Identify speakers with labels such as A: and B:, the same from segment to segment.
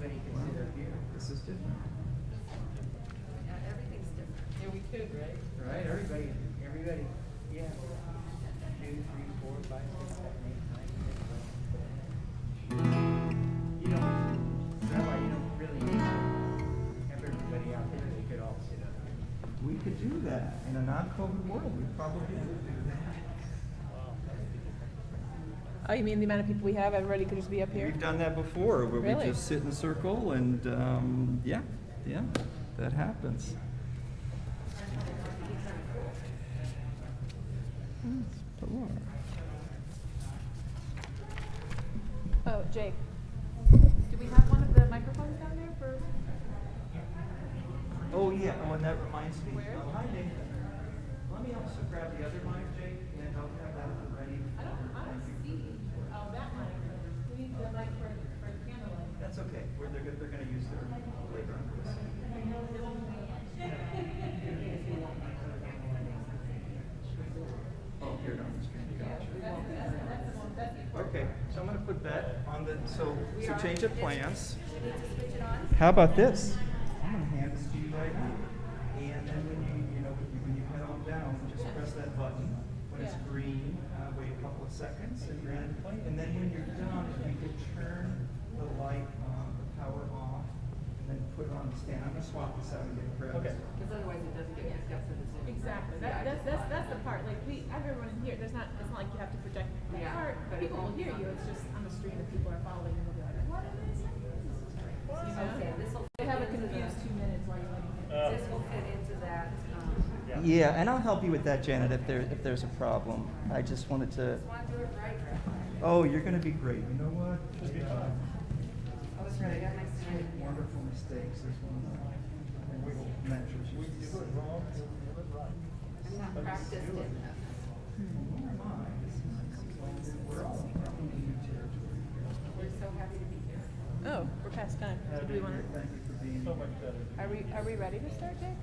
A: anybody can sit up here. This is different.
B: Yeah, everything's different.
C: Yeah, we could, right?
A: Right, everybody, yeah. 2, 3, 4, 5, 6, 7, 8, 9, 10, 11. You don't, Rabbi, you don't really need to have everybody out there. They could all sit up here. We could do that. In a non-COVID world, we probably would do that.
C: Oh, you mean the amount of people we have? Everybody could just be up here?
A: We've done that before, where
C: Really?
A: we just sit in a circle and, yeah, that happens.
C: Oh, Jake. Do we have one of the microphones down there for?
A: Oh, yeah, and that reminds me.
C: Where?
A: Hi, Nathan. Let me also grab the other mic, Jake, and I'll have that ready.
C: I don't see. Oh, that mic. We need the mic for the candlelight.
A: That's okay. They're going to use their later on this. Oh, here it on the screen. Gotcha. Okay, so I'm going to put that on the, so change of plans. How about this? I'm going to hand this to you right here. And then when you head on down, just press that button. When it's green, wait a couple of seconds and you're in play. And then when you're done, if you could turn the light on, the power off, and then put it on the stand. I'm going to swap this out and get it for
B: Because otherwise it doesn't get picked up for the Zoom.
C: Exactly. That's the part. Like I have everyone in here. It's not like you have to project the
B: Yeah,
C: part.
B: but
C: People
B: it
C: will hear you. It's just on the screen that people are following and they'll be like, what are they saying? This is great. You know?
B: Okay, this will.
C: They have a confused 2 minutes while you're waiting.
B: This will fit into that.
A: Yeah, and I'll help you with that, Janet, if there's a problem. I just wanted to.
B: Just want to do it right, Rabbi.
A: Oh, you're going to be great. You know what?
B: Oh, that's right. I got my standing.
A: Wonderful mistakes. There's one wiggle measures.
B: I'm not practiced enough.
A: We're all in new territory.
B: We're so happy to be here.
C: Oh, we're past time. So do we want to?
A: Thank you for being so much better.
C: Are we ready to start, Jake?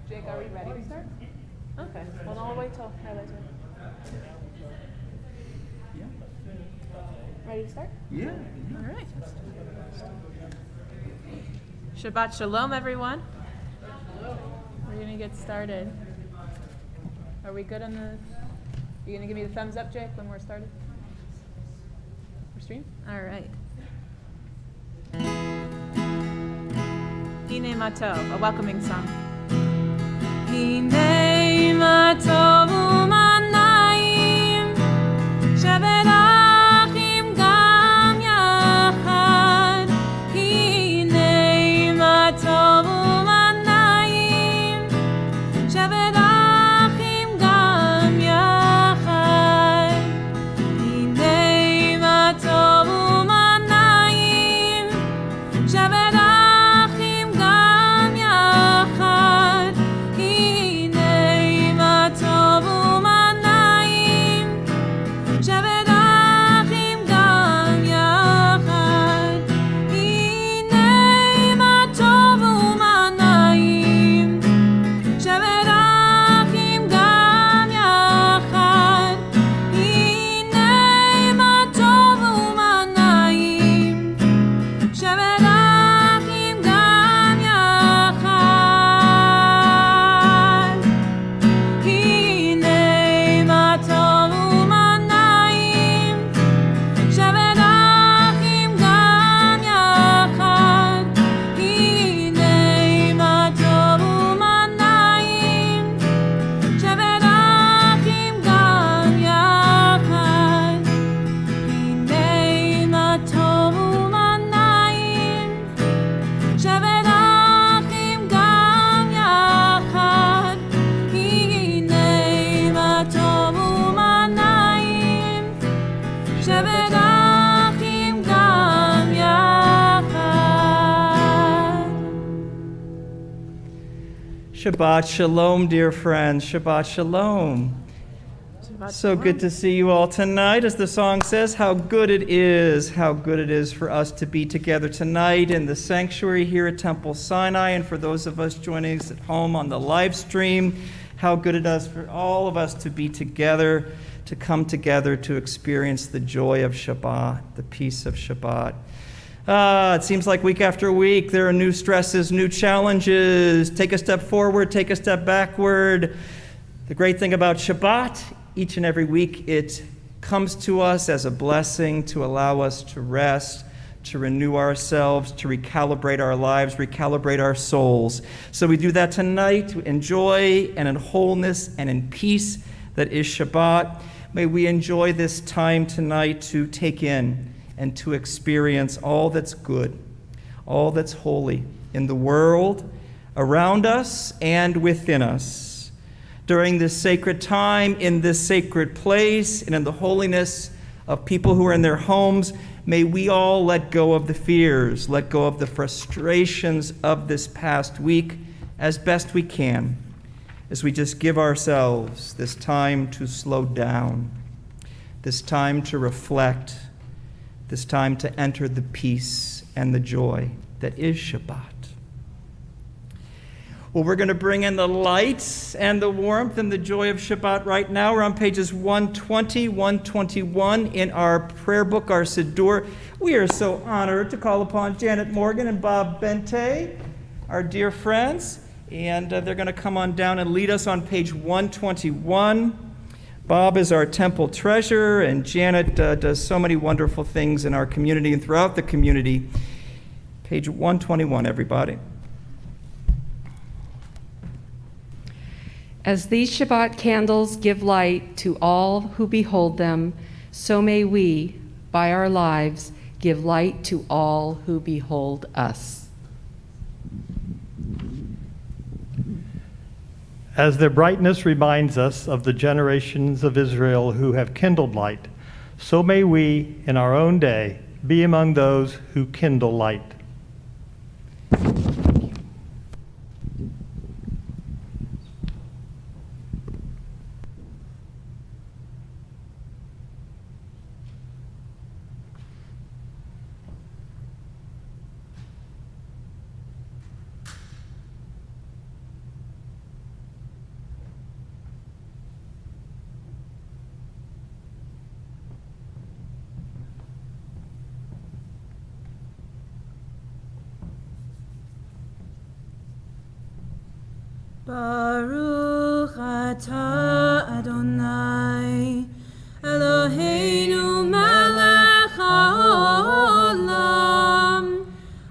C: Jake, are we ready to start? Okay. Well, then I'll wait till highlights.
A: Yeah.
C: Ready to start?
A: Yeah.
C: All right. Shabbat Shalom, everyone. We're going to get started. Are we good on the... You going to give me the thumbs up, Jake, when we're started? For stream? All right. Hine Matov, a welcoming song. Hine Matov u'manayim sheberachim gam yachad. Hine Matov u'manayim sheberachim gam yachad. Hine Matov u'manayim sheberachim gam yachad. Hine Matov u'manayim sheberachim gam yachad. Hine Matov u'manayim sheberachim gam yachad. Hine Matov u'manayim sheberachim gam yachad. Hine Matov u'manayim sheberachim gam yachad. Hine Matov u'manayim sheberachim gam yachad. Hine Matov u'manayim sheberachim gam yachad. Hine Matov u'manayim sheberachim gam yachad.
A: Shabbat Shalom, dear friends. Shabbat Shalom. So good to see you all tonight. As the song says, how good it is for us to be together tonight in the sanctuary here at Temple Sinai, and for those of us joining us at home on the live stream, how good it is for all of us to be together to come together to experience the joy of Shabbat, the peace of Shabbat. It seems like week after week there are new stresses, new challenges. Take a step forward, take a step backward. The great thing about Shabbat, each and every week, it comes to us as a blessing to allow us to rest, to renew ourselves, to recalibrate our lives, recalibrate our souls. So we do that tonight in joy and in wholeness and in peace that is Shabbat. May we enjoy this time tonight to take in and to experience all that's good, all that's holy in the world, around us, and within us. During this sacred time, in this sacred place, and in the holiness of people who are in their homes, may we all let go of the fears, let go of the frustrations of this past week as best we can, as we just give ourselves this time to slow down, this time to reflect, this time to enter the peace and the joy that is Shabbat. Well, we're going to bring in the lights and the warmth and the joy of Shabbat right now. We're on pages 120, 121 in our prayer book, our Siddur. We are so honored to call upon Janet Morgan and Bob Bente, our dear friends, and they're going to come on down and lead us on page 121. Bob is our temple treasurer, and Janet does so many wonderful things in our community and throughout the community. Page 121, everybody.
D: As these Shabbat candles give light to all who behold them, so may we, by our lives, give light to all who behold us.
E: As their brightness reminds us of the generations of Israel who have kindled light, so may we, in our own day, be among those who kindle light.
F: Baruch atah Adonai Eloheinu melech haolam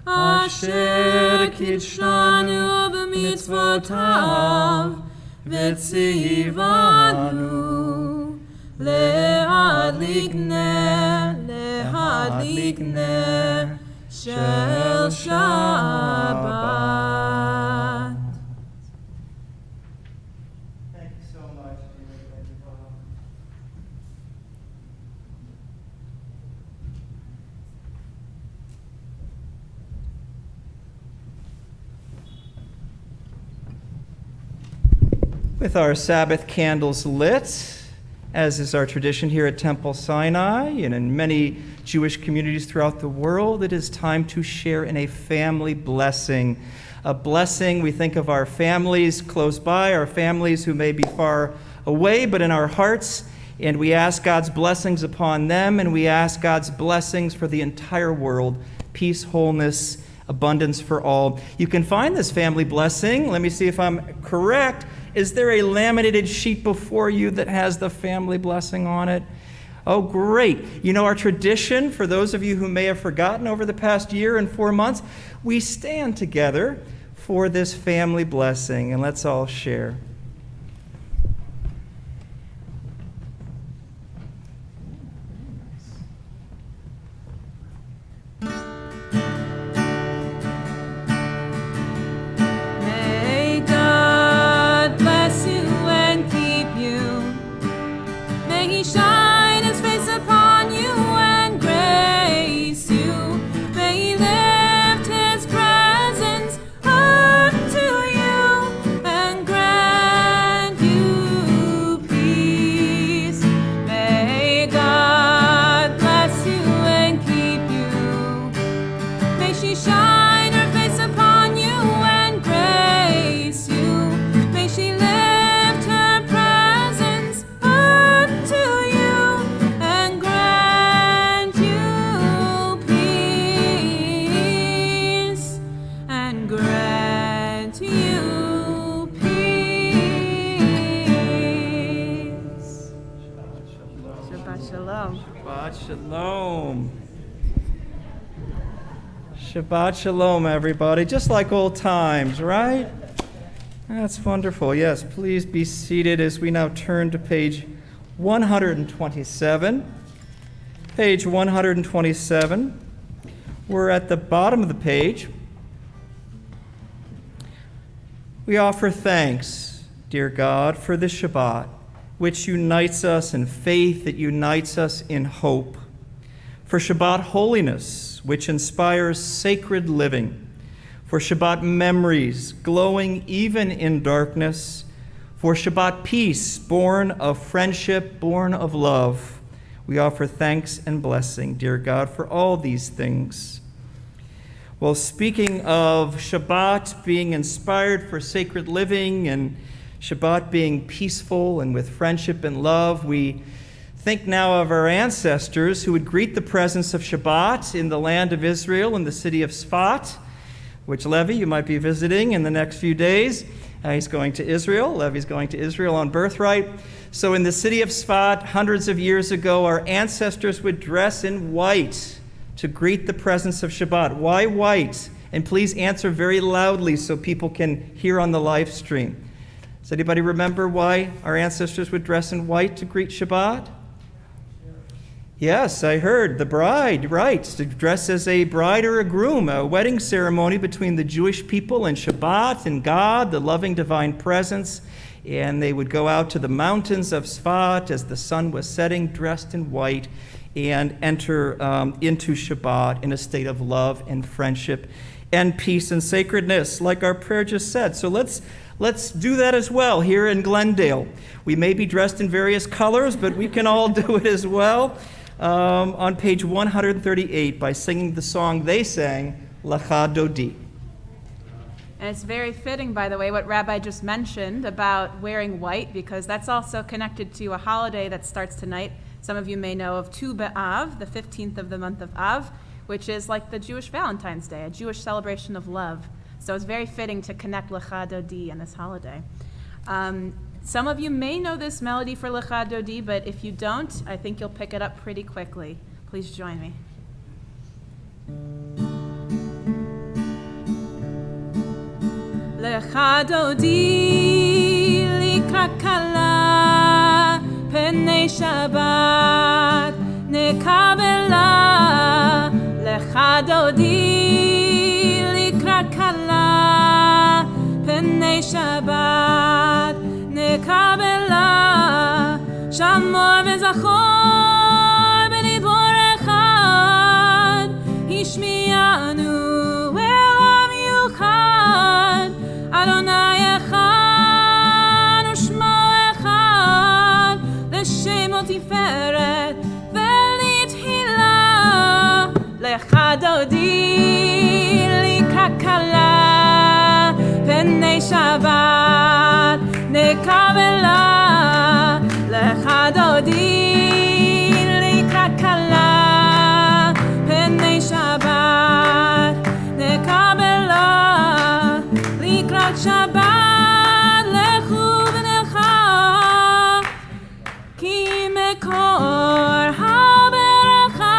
F: asher kitshanu b'mitzvotav v'tzivanu lehadlik ner shel Shabbat.
A: With our Sabbath candles lit, as is our tradition here at Temple Sinai and in many Jewish communities throughout the world, it is time to share in a family blessing. A blessing, we think of our families close by, our families who may be far away, but in our hearts, and we ask God's blessings upon them, and we ask God's blessings for the entire world, peace, wholeness, abundance for all. You can find this family blessing. Let me see if I'm correct. Is there a laminated sheet before you that has the family blessing on it? Oh, great. You know, our tradition, for those of you who may have forgotten over the past year and 4 months, we stand together for this family blessing, and let's all share.
F: Presence unto you and grant
A: Shabbat Shalom, everybody. Just like old times, right? That's wonderful. Yes, please be seated as we now turn to page 127. Page 127. We're at the bottom of the page. We offer thanks, dear God, for this Shabbat, which unites us in faith, that unites us in hope. For Shabbat holiness, which inspires sacred living. For Shabbat memories, glowing even in darkness. For Shabbat peace, born of friendship, born of love. We offer thanks and blessing, dear God, for all these things. Well, speaking of Shabbat being inspired for sacred living and Shabbat being peaceful and with friendship and love, we think now of our ancestors who would greet the presence of Shabbat in the land of Israel in the city of Tzfat, which Levi, you might be visiting in the next few days. He's going to Israel. Levi's going to Israel on birthright. So in the city of Tzfat, hundreds of years ago, our ancestors would dress in white to greet the presence of Shabbat. Why white? And please answer very loudly so people can hear on the live stream. Does anybody remember why our ancestors would dress in white to greet Shabbat? Yes, I heard. The bride, right, to dress as a bride or a groom, a wedding ceremony between the Jewish people and Shabbat and God, the loving divine presence. And they would go out to the mountains of Tzfat as the sun was setting, dressed in white, and enter into Shabbat in a state of love and friendship and peace and sacredness, like our prayer just said. So let's do that as well here in Glendale. We may be dressed in various colors, but we can all do it as well. On page 138 by singing the song they sang, Lecha Dodi.
C: And it's very fitting, by the way, what Rabbi just mentioned about wearing white, because that's also connected to a holiday that starts tonight. Some of you may know of Tu B'Av, the 15th of the month of Av, which is like the Jewish Valentine's Day, a Jewish celebration of love. So it's very fitting to connect Lecha Dodi and this holiday. Some of you may know this melody for Lecha Dodi, but if you don't, I think you'll pick it up pretty quickly. Please join me. Lecha Dodi likrat kala penei Shabbat nekabela. Lecha Dodi likrat kala penei Shabbat nekabela. Shamor v'zachor b'dibor echad hishmianu elav yuchad Adonai echad u'shmo echad l'shemo tiferet v'litchila. Lecha Dodi likrat kala penei Shabbat nekabela. Lecha Dodi likrat kala penei Shabbat nekabela. Likrat Shabbat lechu v'necha ki mekor ha'berecha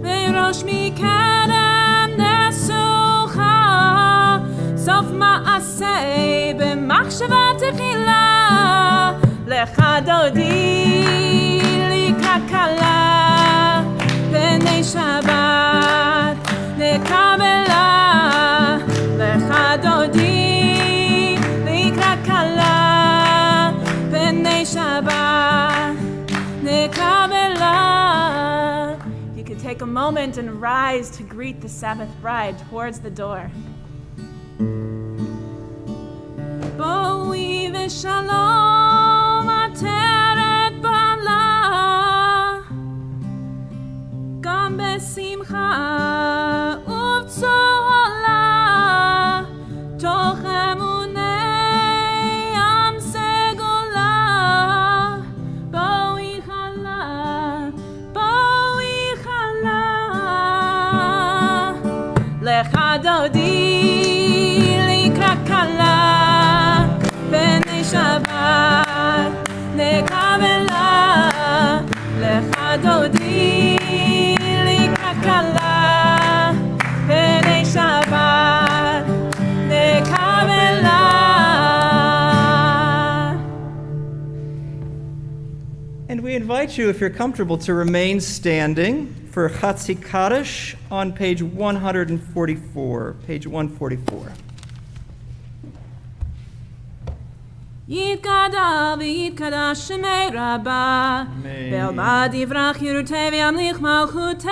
C: v'rosh mikedem nesucha sof ma'aseh b'machshava techila. Lecha Dodi likrat kala penei Shabbat nekabela. Lecha Dodi likrat kala penei Shabbat nekabela. You could take a moment and rise to greet the Sabbath bride towards the door. Boi v'shalom ateret bala gam besimcha uv'tzola toch emunei am segula. Boi chala Lecha Dodi likrat kala penei Shabbat nekabela. Lecha Dodi likrat kala
A: invite you, if you're comfortable, to remain standing for Chatzi Kaddish on page 144. Page 144.
F: יתגדל ויתקדש שמי רבה, בעלמא דברח ירותי וימליך מלכותי,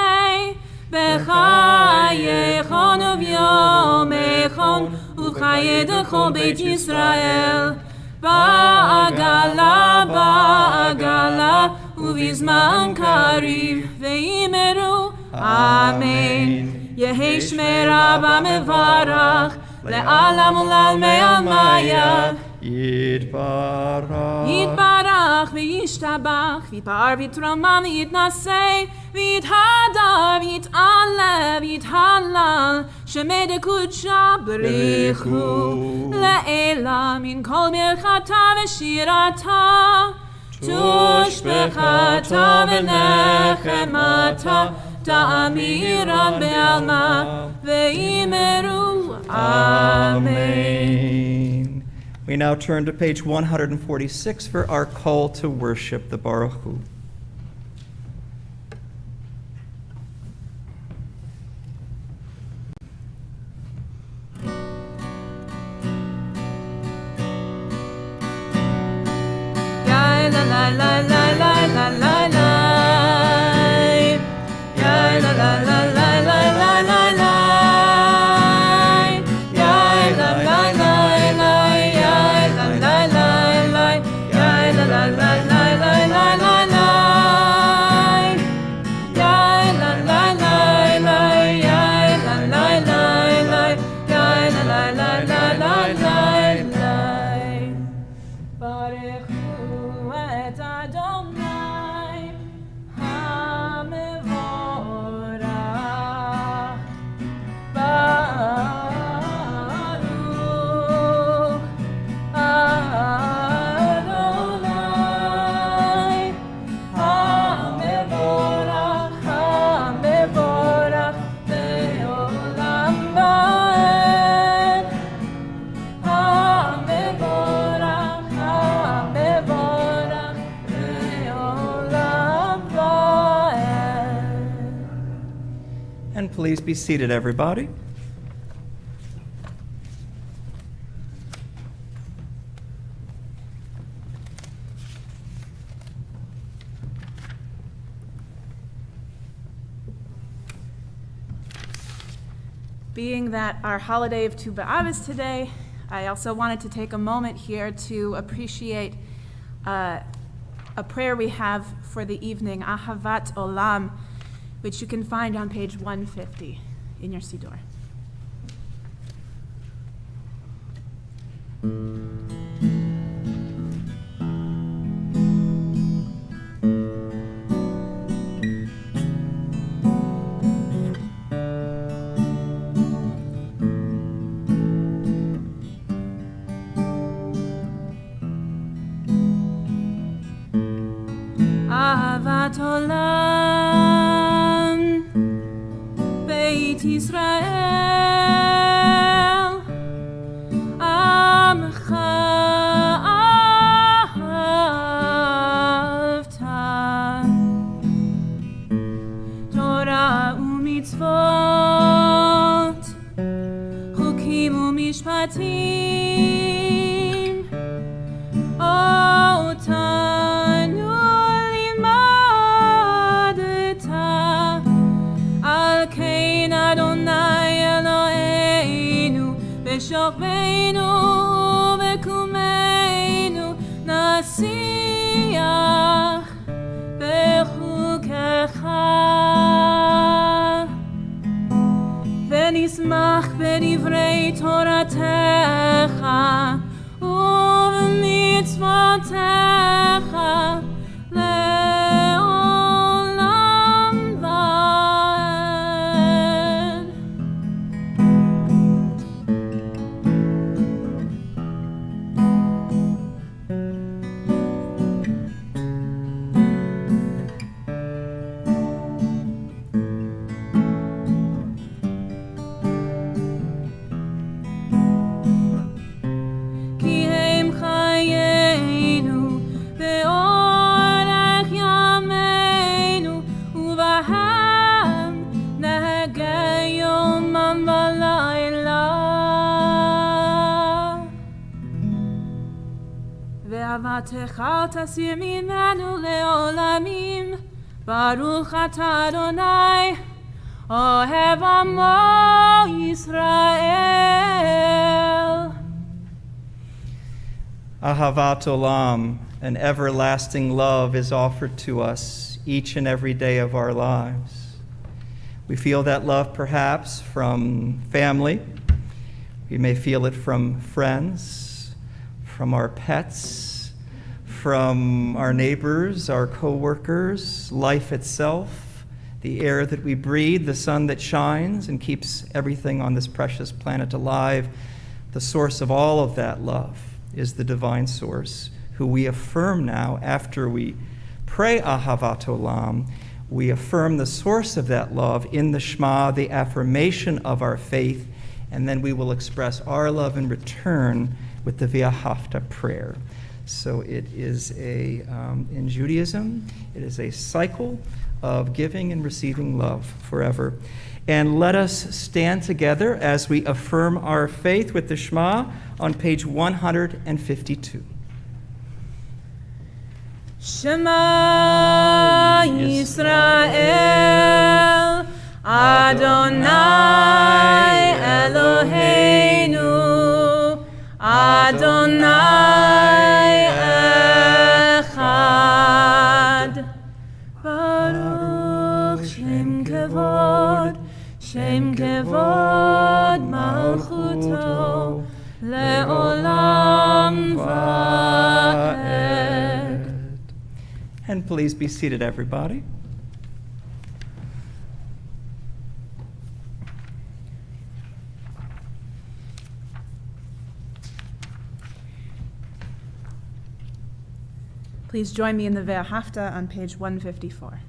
F: בחייכון וביומכון ובחיי דכל בית ישראל, בעגלה בעגלה ובזמן קריב ואמרו אמן. יהי שמי רבה מברך לעלם ולעלמי עלמיה. יתברך וישתבח ויתפאר ויתרומם ויתנשא ויתהדר ויתעלה ויתהלל שמי דקודשה בריחו לעילה מן כל ברכתה ושירתה תושבחתה ונחמתה תאמירן בעלמא ואמרו אמן.
A: We now turn to page 146 for our call to worship, the Baruch Hu. And please be seated, everybody.
C: Being that our holiday of Tu B'Av is today, I also wanted to take a moment here to appreciate a prayer we have for the evening, Ahavat Olam, which you can find on page 150 in your Siddur.
F: Ahavat Olam Beit Yisrael Amcha ahavta Torah u'mitzvot Chukim u'mishpatim Otanu limadeta Al kein Adonai Eloheinu B'shokbeinu v'kumeinu Nasiach b'chukecha V'nismach b'divrei Toratecha U'v'mitzvotecha Le'olam v'ed. Ki hem chayenu be'olam תורתך אל תסיר ממנו לעולמים. ברוך אתה אדוני, אוהב עמו ישראל.
A: Ahavat Olam, an everlasting love, is offered to us each and every day of our lives. We feel that love perhaps from family. We may feel it from friends, from our pets, from our neighbors, our co-workers, life itself, the air that we breathe, the sun that shines and keeps everything on this precious planet alive. The source of all of that love is the divine source, who we affirm now after we pray Ahavat Olam. We affirm the source of that love in the Shema, the affirmation of our faith, and then we will express our love in return with the V'ahavta prayer. So it is in Judaism, it is a cycle of giving and receiving love forever. And let us stand together as we affirm our faith with the Shema on page 152.
F: Shema Yisrael, Adonai Eloheinu, Adonai Echad. Baruch Shem Kevod, Shem Kevod Malchuto, Le'olam Va'ed.
A: And please be seated, everybody.
C: Please join me in the Ve'ahavta on page 154.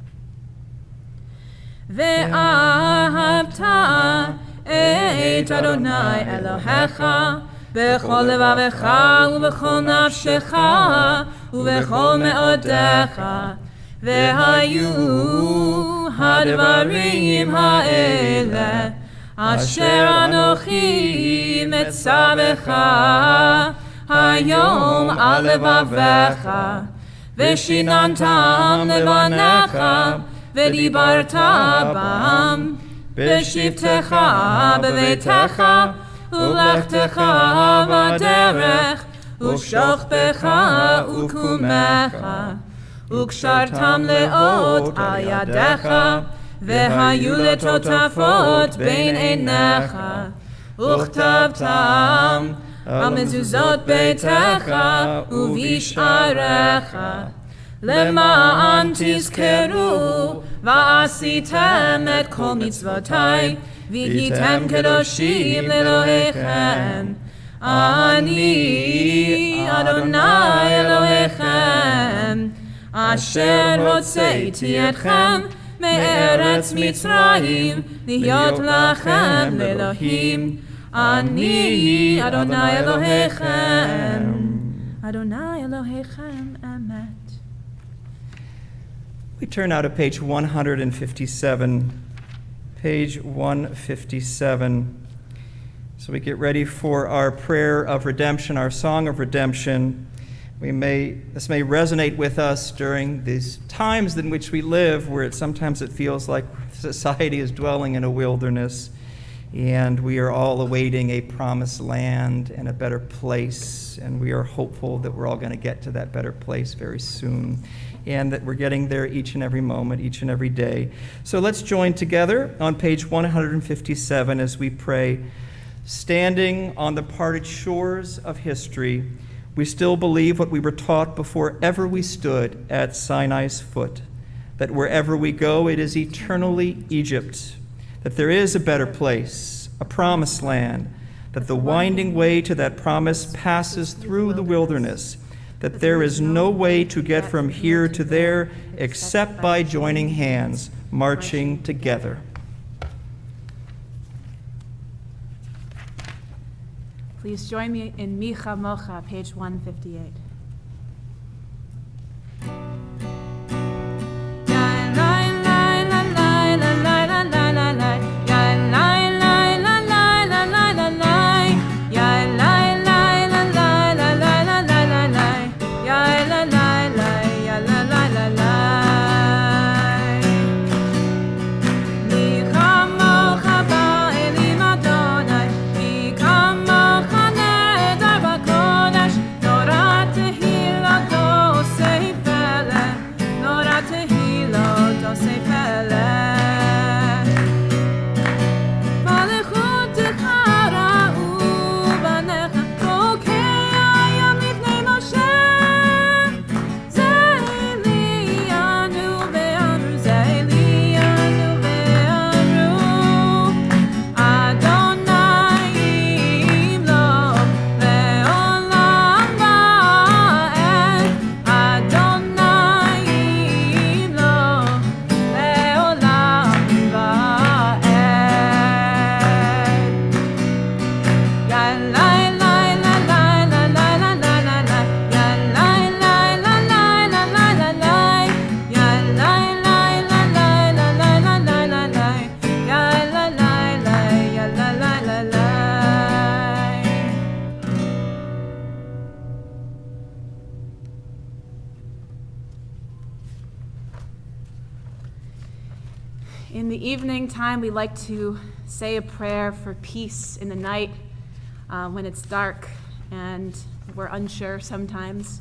F: Ve'ahavta et Adonai Elohecha b'chol levavecha u'b'chol nafshecha u'b'chol me'odecha ve'hayu hadvarim ha'ele asher anochi metzavecha hayom al levavecha ve'shinantam levanecha ve'dibarta bam בשבתך בביתך ולכתך בדרך ושוכבך וקומך וקשרתם לאות על ידיך והיו לטוטפות בין עיניך וכתבתם על מזוזות ביתך ובשעריך למען תזכרו ועשיתם את כל מצוותיי והייתם קדושים לאלוהיכם. אני אדוני אלוהיכם אשר הוצאתי אתכם מארץ מצרים להיות לכם לאלוהים. אני אדוני אלוהיכם. אדוני אלוהיכם אמת.
A: We turn now to page 157. Page 157. So we get ready for our prayer of redemption, our song of redemption. This may resonate with us during these times in which we live, where sometimes it feels like society is dwelling in a wilderness, and we are all awaiting a promised land and a better place, and we are hopeful that we're all going to get to that better place very soon, and that we're getting there each and every moment, each and every day. So let's join together on page 157 as we pray. Standing on the parted shores of history, we still believe what we were taught before ever we stood at Sinai's foot, that wherever we go, it is eternally Egypt, that there is a better place, a promised land, that the winding way to that promise passes through the wilderness, that there is no way to get from here to there except by joining hands, marching together.
C: Please join me in Micha Mocha, page 158.
F: Ya
C: evening time, we like to say a prayer for peace in the night when it's dark and we're unsure sometimes.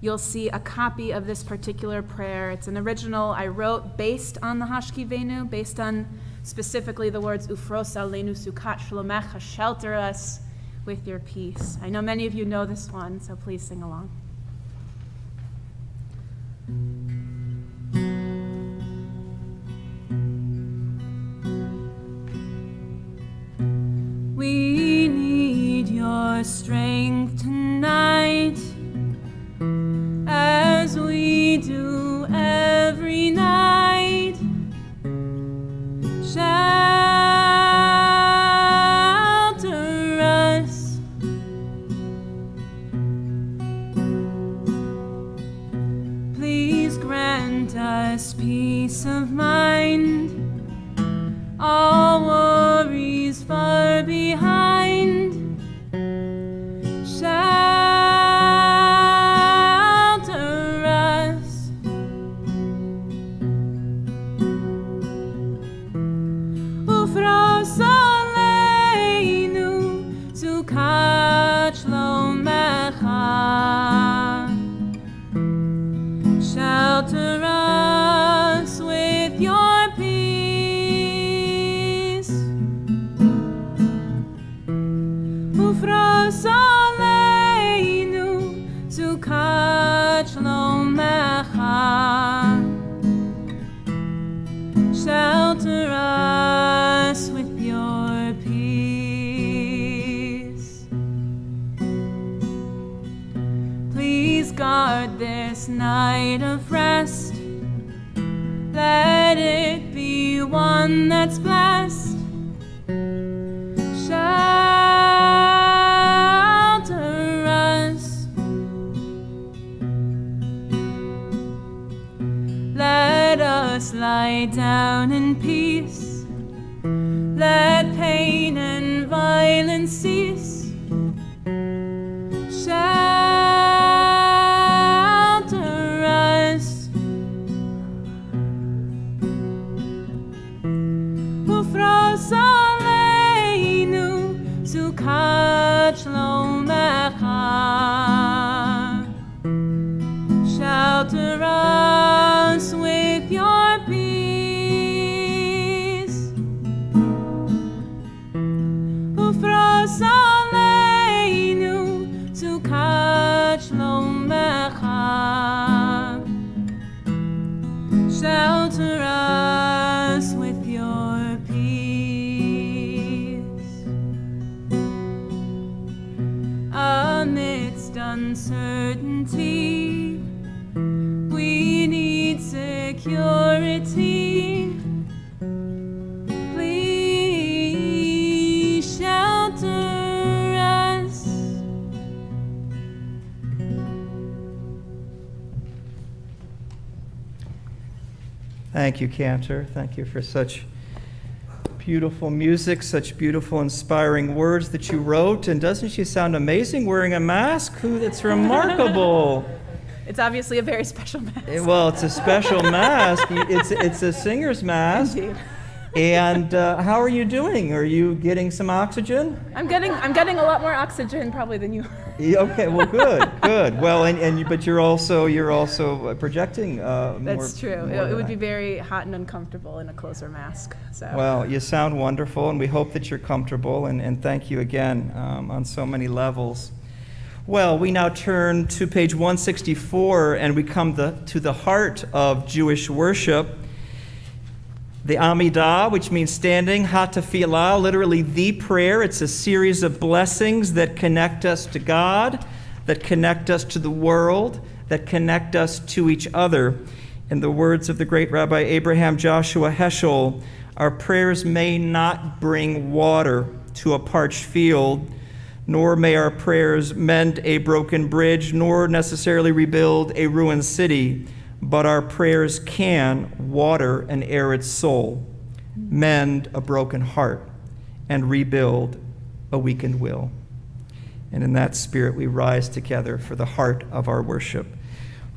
C: You'll see a copy of this particular prayer. It's an original I wrote based on the Hashkivenu, based on specifically the words Ufros Aleinu Sukat Shlomecha, shelter us with your peace. I know many of you know this one, so please sing along.
F: We need your strength tonight, as we do every night. Shelter us. Please grant us peace of mind, all worries far behind. Shelter us. Ufros aleinu sukat shlomecha. Shelter us with your peace. Ufros aleinu sukat shlomecha. Shelter us with your peace. Please guard this night of rest. Let it be one that's blessed. Shelter us. Let us lie down in peace. Let pain and violence cease. Shelter us. Ufros aleinu sukat shlomecha. Shelter us with your peace. Ufros aleinu sukat shlomecha. Shelter us with your peace. Amidst uncertainty, we need security. Please shelter us.
A: Thank you, Cantor. Thank you for such beautiful music, such beautiful, inspiring words that you wrote. And doesn't she sound amazing wearing a mask? That's remarkable.
C: It's obviously a very special mask.
A: Well, it's a special mask. It's a singer's mask.
C: Indeed.
A: And how are you doing? Are you getting some oxygen?
C: I'm getting a lot more oxygen probably than you are.
A: Yeah, okay, well, good. Well, but you're also projecting more.
C: That's true.
A: more
C: It
A: than
C: would
A: I-
C: be very hot and uncomfortable in a closer mask. So.
A: Well, you sound wonderful, and we hope that you're comfortable, and thank you again on so many levels. Well, we now turn to page 164, and we come to the heart of Jewish worship. The Amidah, which means standing, Hatafilah, literally the prayer. It's a series of blessings that connect us to God, that connect us to the world, that connect us to each other. In the words of the great Rabbi Abraham Joshua Heschel, our prayers may not bring water to a parched field, nor may our prayers mend a broken bridge, nor necessarily rebuild a ruined city, but our prayers can water an arid soul, mend a broken heart, and rebuild a weakened will. And in that spirit, we rise together for the heart of our worship.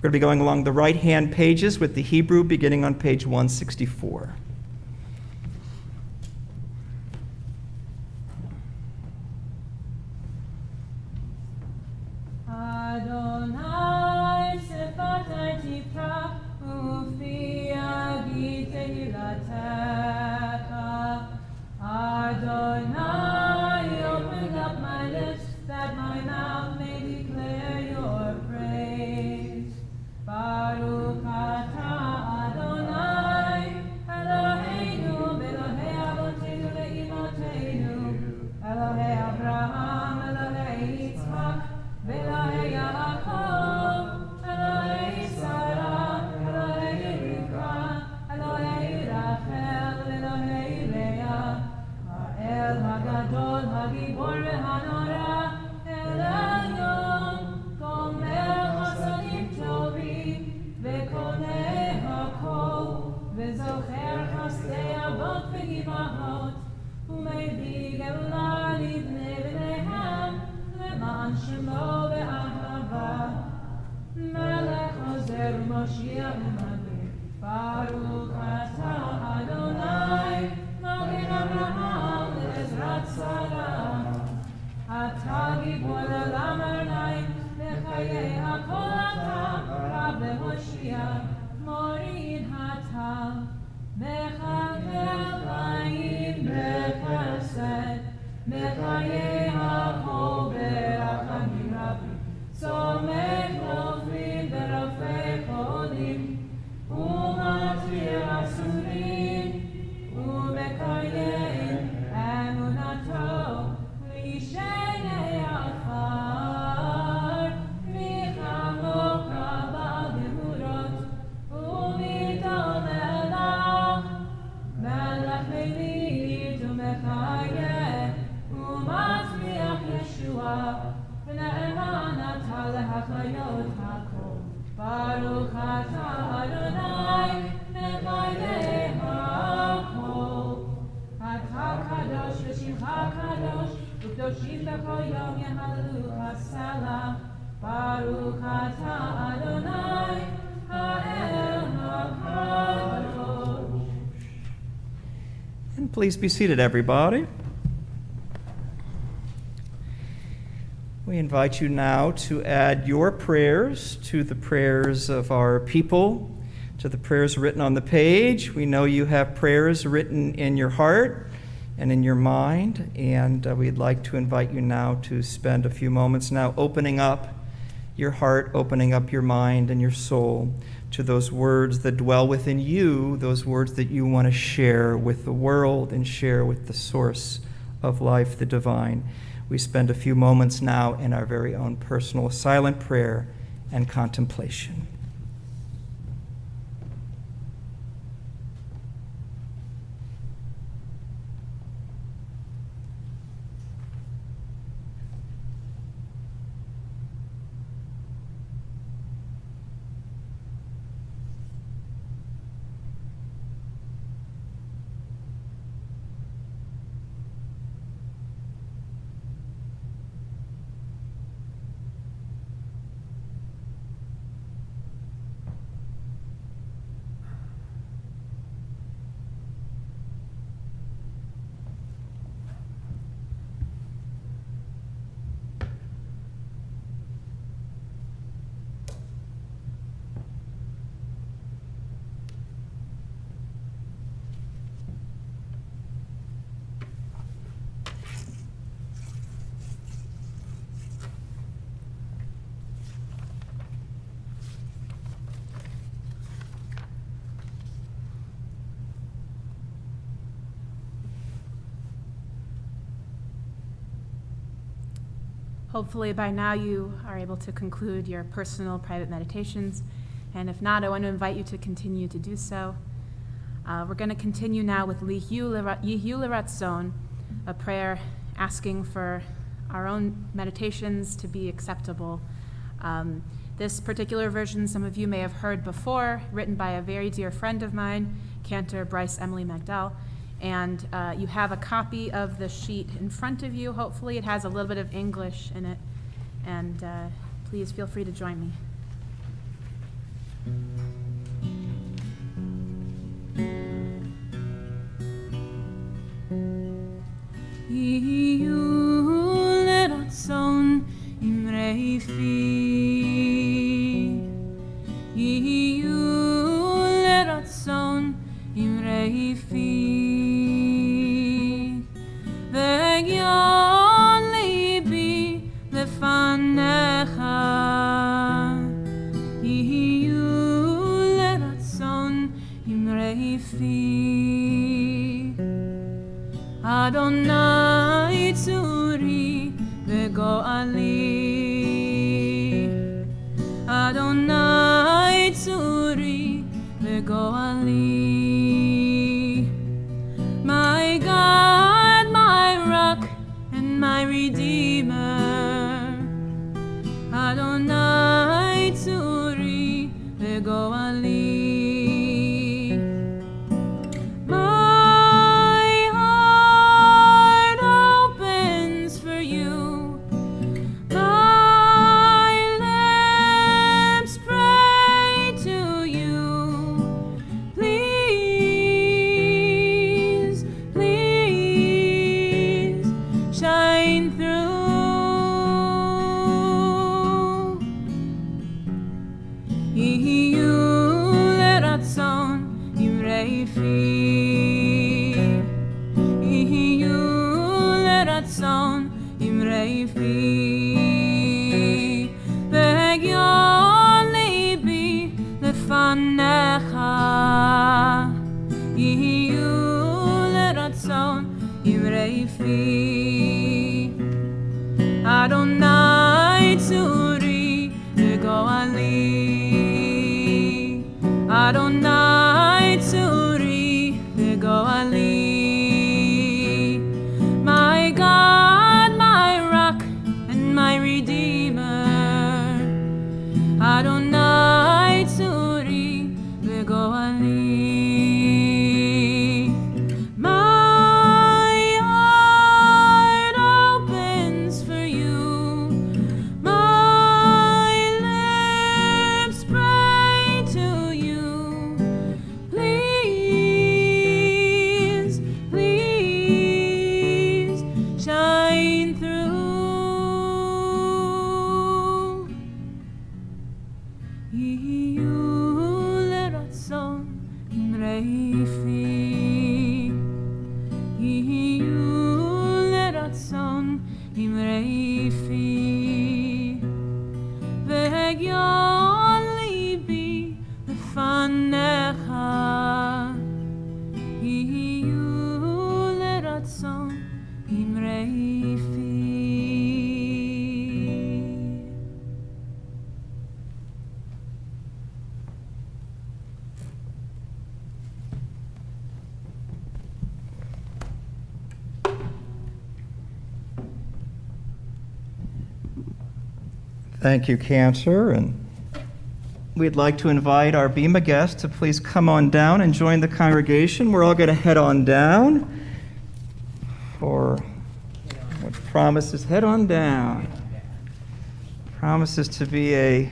A: We're going to be going along the right-hand pages with the Hebrew beginning on page 164.
F: Adonai sefatai tifta ufi agi tehilatecha. Adonai, open up my lips that my mouth may declare your praise. Baruch atah Adonai, Eloheinu, Elohei avoteinu ve'imoteinu, Elohei Abraham, Elohei Yitzchak, Elohei Yaakov, Elohei Sarah, Elohei Rivka, Elohei Rachel, Elohei Leah, Ha'el Hagadol, Hagibor ve'hanora, El Elyon, Gomer chasadim tovim, ve'konei hakol, ve'zocher chasdei avot ve'imahot, u'mevii geula libnei b'neihem, למען שמו ואהבה, מלך עוזר ומושיע ומגן, ברוך אתה אדוני, מגן אברהם לעזרת שרה. אתה גיבור למרניים, בחיי הכל אתה, רב ומושיע, מוריד אתה, מחבר חיים בחסד, בחיי הכל ברחמים רבים, צומח נופלים ורופא חולים, ומתיר אסורים, ומקיים אמונתו לישני עפר, מחמוק בעל גבורות, ומגדול מלך, מלך מליט ומחיה, ומצמיח ישועה, ונאמן אתה להחיות הכל. ברוך אתה אדוני, מחיי הכל. אתה קדוש ושמך קדוש, וקדושים בכל יום יהללוך סלם. ברוך אתה אדוני, האל הקדוש.
A: And please be seated, everybody. We invite you now to add your prayers to the prayers of our people, to the prayers written on the page. We know you have prayers written in your heart and in your mind, and we'd like to invite you now to spend a few moments now opening up your heart, opening up your mind and your soul to those words that dwell within you, those words that you want to share with the world and share with the source of life, the divine. We spend a few moments now in our very own personal silent prayer and contemplation.
C: Hopefully by now you are able to conclude your personal private meditations, and if not, I want to invite you to continue to do so. We're going to continue now with Yihu L'Ratzon, a prayer asking for our own meditations to be acceptable. This particular version some of you may have heard before, written by a very dear friend of mine, Cantor Bryce Emily Magdal. And you have a copy of the sheet in front of you. Hopefully it has a little bit of English in it. And please feel free to join me.
F: יהיו לרצון אמרי פי, יהיו לרצון אמרי פי, והגיון ליבי לפניך, יהיו לרצון אמרי פי. אדוני צורי וגואלי, אדוני צורי וגואלי. My God, my rock and my redeemer, Adonai tzuri וגואלי. Adonai tzuri v'goali, Adonai tzuri v'goali. My God, my rock and my redeemer, Adonai tzuri v'goali.
A: Thank you, Cancer. And we'd like to invite our Bema guests to please come on down and join the congregation. We're all going to head on down for what promises, head on down. Promises to be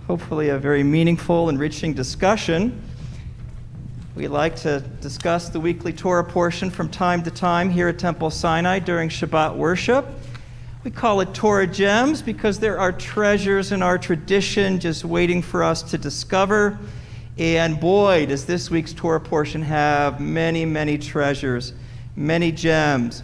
A: hopefully a very meaningful, enriching discussion. We like to discuss the weekly Torah portion from time to time here at Temple Sinai during Shabbat worship. We call it Torah Gems because there are treasures in our tradition just waiting for us to discover. And boy, does this week's Torah portion have many, many treasures, many gems.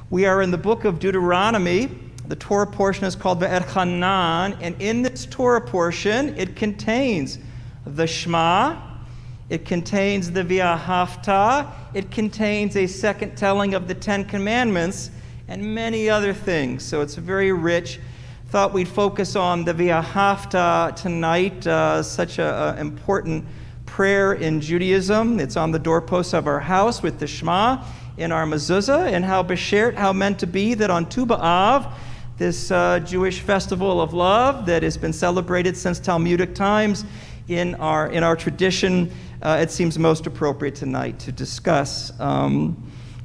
A: We are in the book of Deuteronomy. The Torah portion is called Ve'et Hanan, and in this Torah portion, it contains the Shema, it contains the V'ahavta, it contains a second telling of the Ten Commandments, and many other things. So it's very rich. Thought we'd focus on the V'ahavta tonight, such an important prayer in Judaism. It's on the doorposts of our house with the Shema in our mezuzah, and how beshert, how meant to be that on Tu B'Av, this Jewish festival of love that has been celebrated since Talmudic times in our tradition, it seems most appropriate tonight to discuss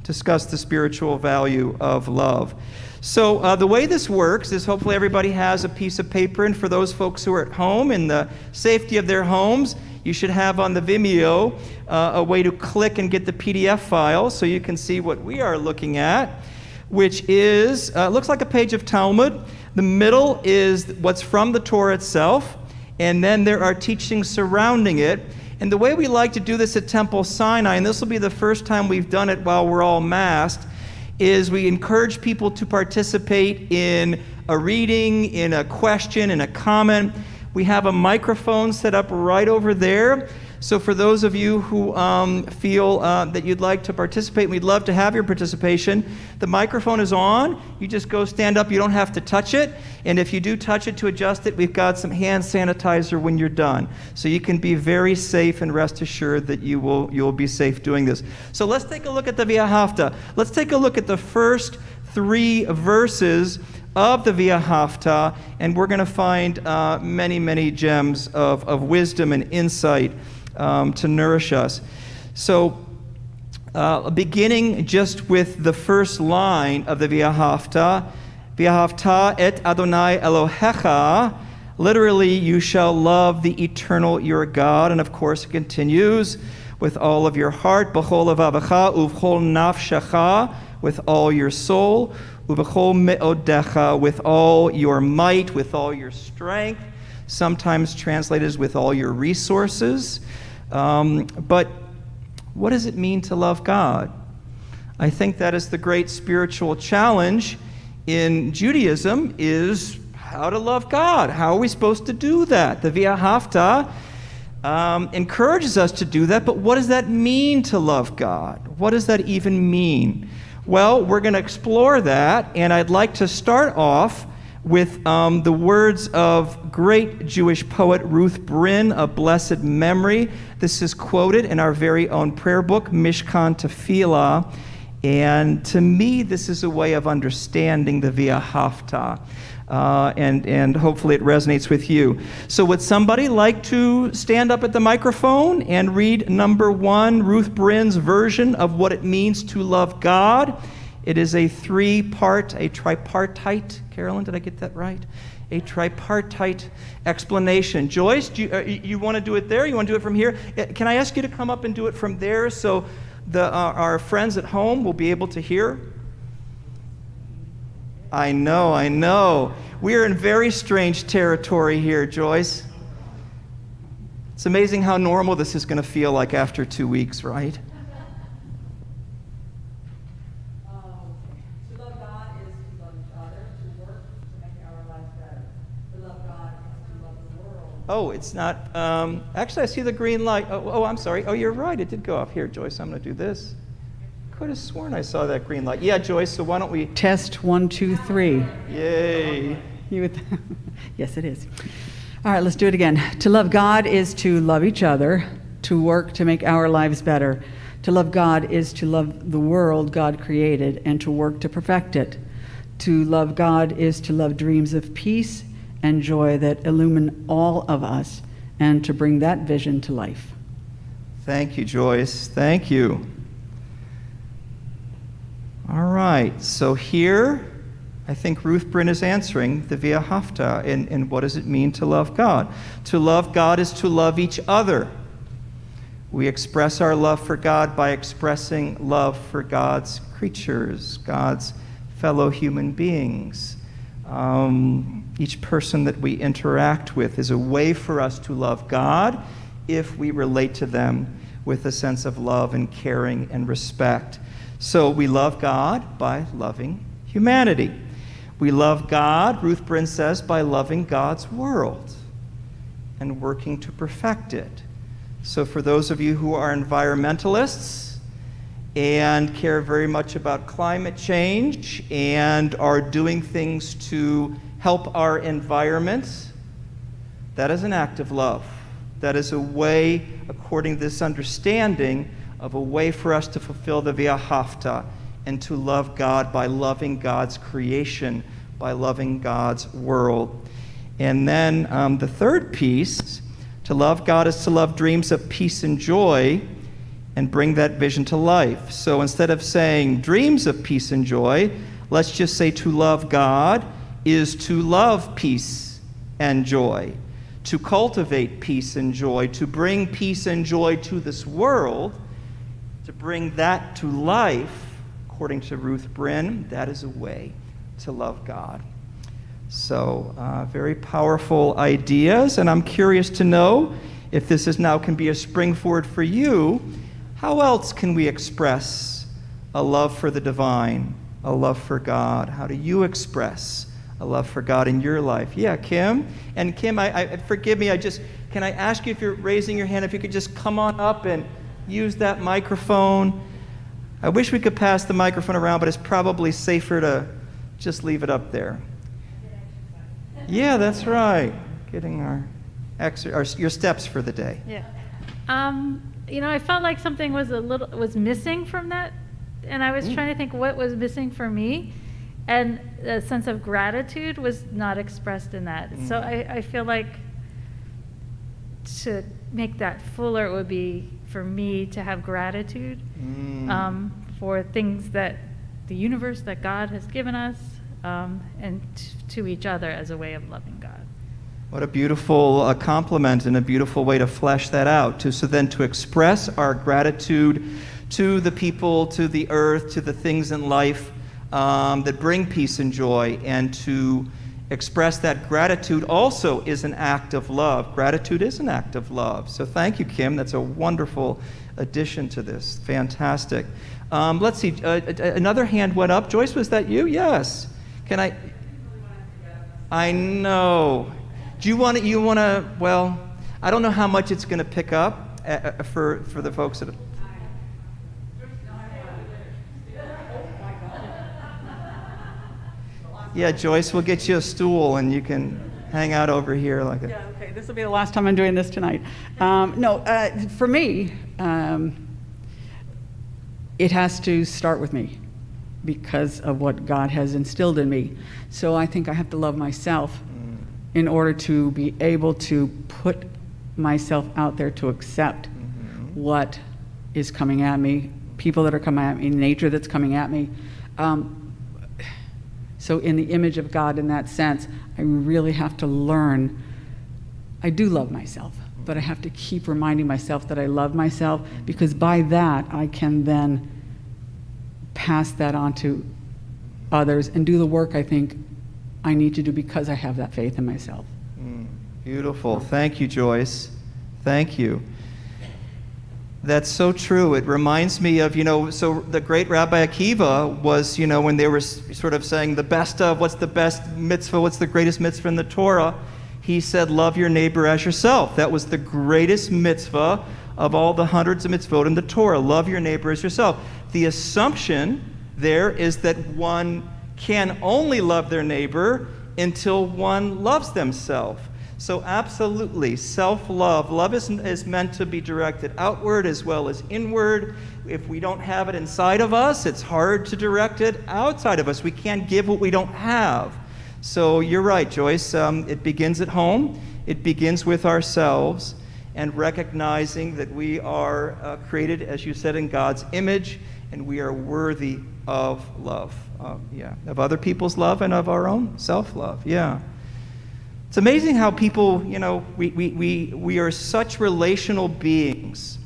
A: discuss the spiritual value of love. So the way this works is hopefully everybody has a piece of paper, and for those folks who are at home in the safety of their homes, you should have on the Vimeo a way to click and get the PDF file so you can see what we are looking at, which is, looks like a page of Talmud. The middle is what's from the Torah itself, and then there are teachings surrounding it. And the way we like to do this at Temple Sinai, and this will be the first time we've done it while we're all masked, is we encourage people to participate in a reading, in a question, in a comment. We have a microphone set up right over there. So for those of you who feel that you'd like to participate, we'd love to have your participation. The microphone is on. You just go stand up. You don't have to touch it. And if you do touch it to adjust it, we've got some hand sanitizer when you're done. So you can be very safe and rest assured that you will be safe doing this. So let's take a look at the V'ahavta. Let's take a look at the first 3 verses of the V'ahavta, and we're going to find many, many gems of wisdom and insight to nourish us. So beginning just with the first line of the V'ahavta, V'ahavta et Adonai Elohecha, literally, you shall love the eternal your God. And of course, it continues, with all of your heart, b'chol levavecha uv'chol nafshecha, with all your soul, uv'chol me'odecha, with all your might, with all your strength, sometimes translated as with all your resources. But what does it mean to love God? I think that is the great spiritual challenge in Judaism, is how to love God. How are we supposed to do that? The V'ahavta encourages us to do that, but what does that mean to love God? What does that even mean? Well, we're going to explore that, and I'd like to start off with the words of great Jewish poet Ruth Brin of blessed memory. This is quoted in our very own prayer book, Mishkan Tefillah, and to me, this is a way of understanding the V'ahavta, and hopefully it resonates with you. So would somebody like to stand up at the microphone and read number 1, Ruth Brin's version of what it means to love God? It is a 3-part, a tripartite. Carolyn, did I get that right? A tripartite explanation. Joyce, do you want to do it there? You want to do it from here? Can I ask you to come up and do it from there so our friends at home will be able to hear? I know. We are in very strange territory here, Joyce. It's amazing how normal this is going to feel like after 2 weeks, right?
G: To love God is to love each other, to work to make our lives better. To love God is to love the world.
A: Oh, it's not. Actually, I see the green light. Oh, I'm sorry. Oh, you're right. It did go off. Here, Joyce, I'm going to do this. Could have sworn I saw that green light. Yeah, Joyce, so why don't we...
G: Test 1, 2, 3.
A: Yay.
G: Yes, it is. All right, let's do it again. To love God is to love each other, to work to make our lives better. To love God is to love the world God created and to work to perfect it. To love God is to love dreams of peace and joy that illumine all of us and to bring that vision to life.
A: Thank you, Joyce. Thank you. All right, so here, I think Ruth Brin is answering the V'ahavta, and what does it mean to love God? To love God is to love each other. We express our love for God by expressing love for God's creatures, God's fellow human beings. Each person that we interact with is a way for us to love God if we relate to them with a sense of love and caring and respect. So we love God by loving humanity. We love God, Ruth Brin says, by loving God's world and working to perfect it. So for those of you who are environmentalists and care very much about climate change and are doing things to help our environment, that is an act of love. That is a way, according to this understanding, of a way for us to fulfill the V'ahavta and to love God by loving God's creation, by loving God's world. And then the third piece, to love God is to love dreams of peace and joy. and bring that vision to life. So instead of saying dreams of peace and joy, let's just say to love God is to love peace and joy, to cultivate peace and joy, to bring peace and joy to this world, to bring that to life. According to Ruth Bryn, that is a way to love God. So very powerful ideas, and I'm curious to know if this is now can be a springboard for you. How else can we express a love for the divine, a love for God? How do you express a love for God in your life? Yeah, Kim. And Kim, I forgive me, can I ask you if you're raising your hand, if you could just come on up and use that microphone. I wish we could pass the microphone around, but it's probably safer to just leave it up there. Yeah, that's right. Getting your steps for the day.
H: Yeah. I felt like something was missing from that, and I was trying to think what was missing for me, and a sense of gratitude was not expressed in that. So I feel like to make that fuller, it would be for me to have gratitude for things that the universe, that God has given us, and to each other as a way of loving God.
A: What a beautiful compliment and a beautiful way to flesh that out. So then to express our gratitude to the people, to the earth, to the things in life that bring peace and joy, and to express that gratitude also is an act of love. Gratitude is an act of love. So thank you, Kim. That's a wonderful addition to this. Fantastic. Let's see. Another hand went up. Joyce, was that you? Yes. Can I? I know. Do you want to, well, I don't know how much it's going to pick up for the folks that... Yeah, Joyce, we'll get you a stool and you can hang out over here like a...
G: Yeah, okay, this will be the last time I'm doing this tonight. For me, it has to start with me because of what God has instilled in me. So I think I have to love myself in order to be able to put myself out there to accept what is coming at me, people that are coming at me, nature that's coming at me. So in the image of God, in that sense, I really have to learn. I do love myself, but I have to keep reminding myself that I love myself, because by that I can then pass that on to others and do the work I think I need to do because I have that faith in myself.
A: Beautiful. Thank you, Joyce. Thank you. That's so true. It reminds me of, so the great Rabbi Akiva was, when they were sort of saying the best of, what's the best mitzvah, what's the greatest mitzvah in the Torah? He said, love your neighbor as yourself. That was the greatest mitzvah of all the hundreds of mitzvot in the Torah. Love your neighbor as yourself. The assumption there is that one can only love their neighbor until one loves themselves. So absolutely, self-love. Love is meant to be directed outward as well as inward. If we don't have it inside of us, it's hard to direct it outside of us. We can't give what we don't have. So you're right, Joyce. It begins at home. It begins with ourselves and recognizing that we are created, as you said, in God's image, and we are worthy of love. Of other people's love and of our own self-love. Yeah. It's amazing how people, we are such relational beings.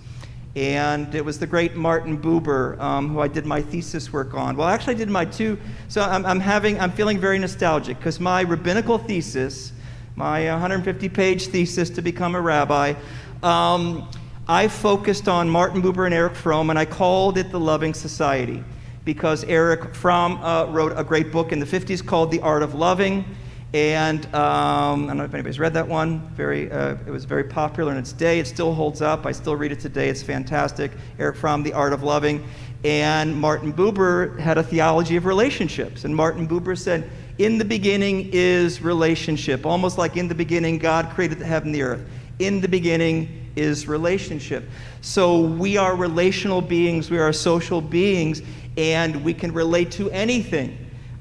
A: And it was the great Martin Buber who I did my thesis work on. Well, actually I did my two. So I'm feeling very nostalgic because my rabbinical thesis, my 150-page thesis to become a rabbi, I focused on Martin Buber and Erich Fromm, and I called it The Loving Society, because Erich Fromm wrote a great book in the 50s called The Art of Loving. And I don't know if anybody's read that one. It was very popular in its day. It still holds up. I still read it today. It's fantastic. Erich Fromm, The Art of Loving. And Martin Buber had a theology of relationships. And Martin Buber said, in the beginning is relationship. Almost like in the beginning, God created the heaven and the earth. In the beginning is relationship. So we are relational beings. We are social beings. And we can relate to anything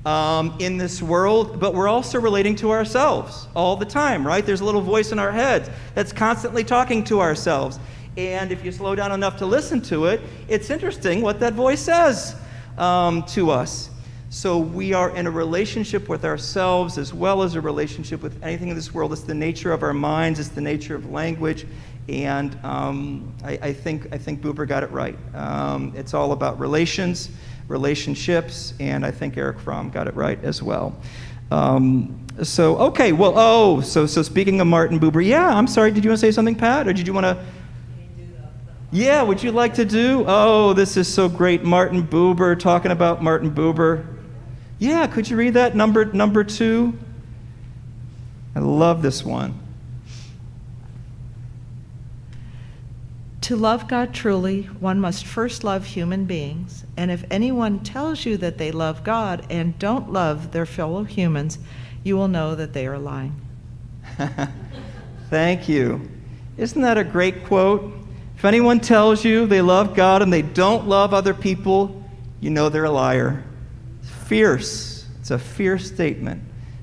A: in this world, but we're also relating to ourselves all the time, right? There's a little voice in our heads that's constantly talking to ourselves. And if you slow down enough to listen to it, it's interesting what that voice says to us. So we are in a relationship with ourselves as well as a relationship with anything in this world. It's the nature of our minds. It's the nature of language. And I think Buber got it right. It's all about relationships, and I think Eric Fromm got it right as well. So speaking of Martin Buber, yeah, I'm sorry, did you want to say something, Pat, or did you want to? Yeah, would you like to do? Oh, this is so great, Martin Buber, talking about Martin Buber. Yeah, could you read that, number 2? I love this one.
I: To love God truly, one must first love human beings, and if anyone tells you that they love God and don't love their fellow humans, you will know that they are lying.
A: Thank you. Isn't that a great quote? If anyone tells you they love God and they don't love other people, you know they're a liar. It's fierce. It's a fierce statement.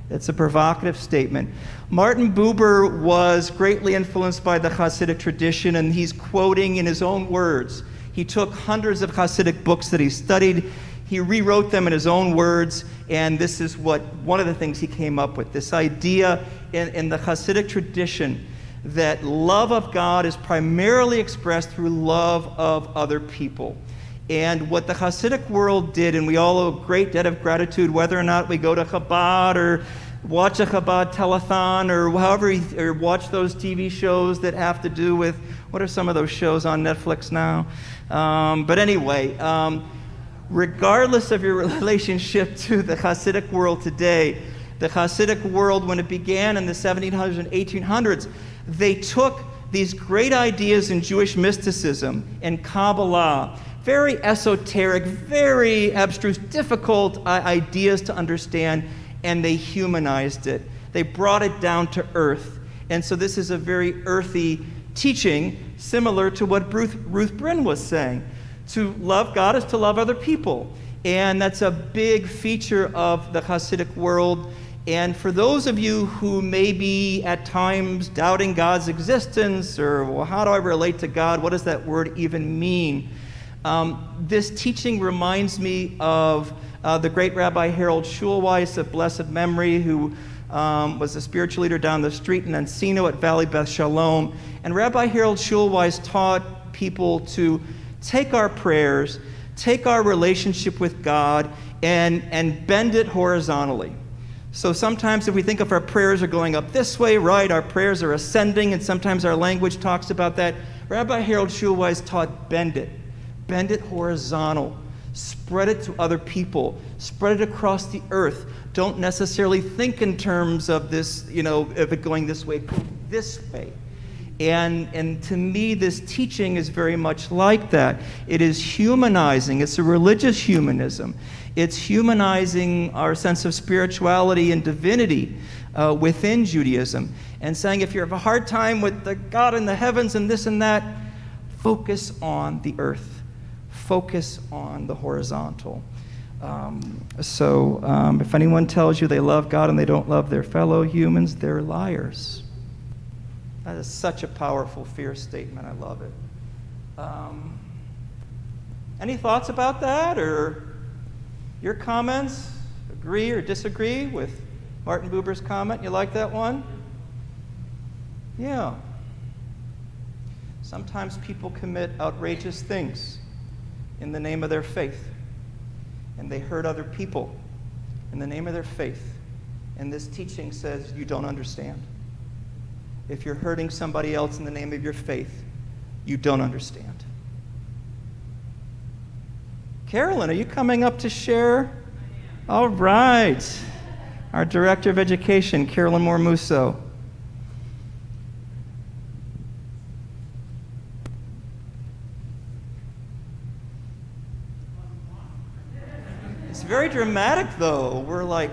A: It's a provocative statement. Martin Buber was greatly influenced by the Hasidic tradition, and he's quoting in his own words. He took hundreds of Hasidic books that he studied, he rewrote them in his own words, and this is one of the things he came up with, this idea in the Hasidic tradition that love of God is primarily expressed through love of other people. And what the Hasidic world did, and we all owe a great debt of gratitude, whether or not we go to Chabad or watch a Chabad telethon or watch those TV shows that have to do with, what are some of those shows on Netflix now? But anyway, regardless of your relationship to the Hasidic world today, the Hasidic world, when it began in the 1700s and 1800s, they took these great ideas in Jewish mysticism and Kabbalah, very esoteric, very abstruse, difficult ideas to understand, and they humanized it. They brought it down to earth. And so this is a very earthy teaching, similar to what Ruth Bryn was saying. To love God is to love other people. And that's a big feature of the Hasidic world. And for those of you who may be at times doubting God's existence, or, well, how do I relate to God? What does that word even mean? This teaching reminds me of the great Rabbi Harold Schulweis of blessed memory, who was a spiritual leader down the street in Encino at Valley Beth Shalom. And Rabbi Harold Schulweis taught people to take our prayers, take our relationship with God, and bend it horizontally. So sometimes if we think of our prayers are going up this way, right, our prayers are ascending, and sometimes our language talks about that. Rabbi Harold Schulweis taught bend it horizontal. Spread it to other people. Spread it across the earth. Don't necessarily think in terms of this, of it going this way. And to me, this teaching is very much like that. It is humanizing. It's a religious humanism. It's humanizing our sense of spirituality and divinity within Judaism, and saying if you have a hard time with the God in the heavens and this and that, focus on the earth. Focus on the horizontal. If anyone tells you they love God and they don't love their fellow humans, they're liars. That is such a powerful, fierce statement. I love it. Any thoughts about that, or your comments? Agree or disagree with Martin Buber's comment? You like that one? Yeah. Sometimes people commit outrageous things in the name of their faith, and they hurt other people in the name of their faith. And this teaching says you don't understand. If you're hurting somebody else in the name of your faith, you don't understand. Carolyn, are you coming up to share? All right. Our Director of Education, Carolyn Moore-Musso. It's very dramatic, though. We're like,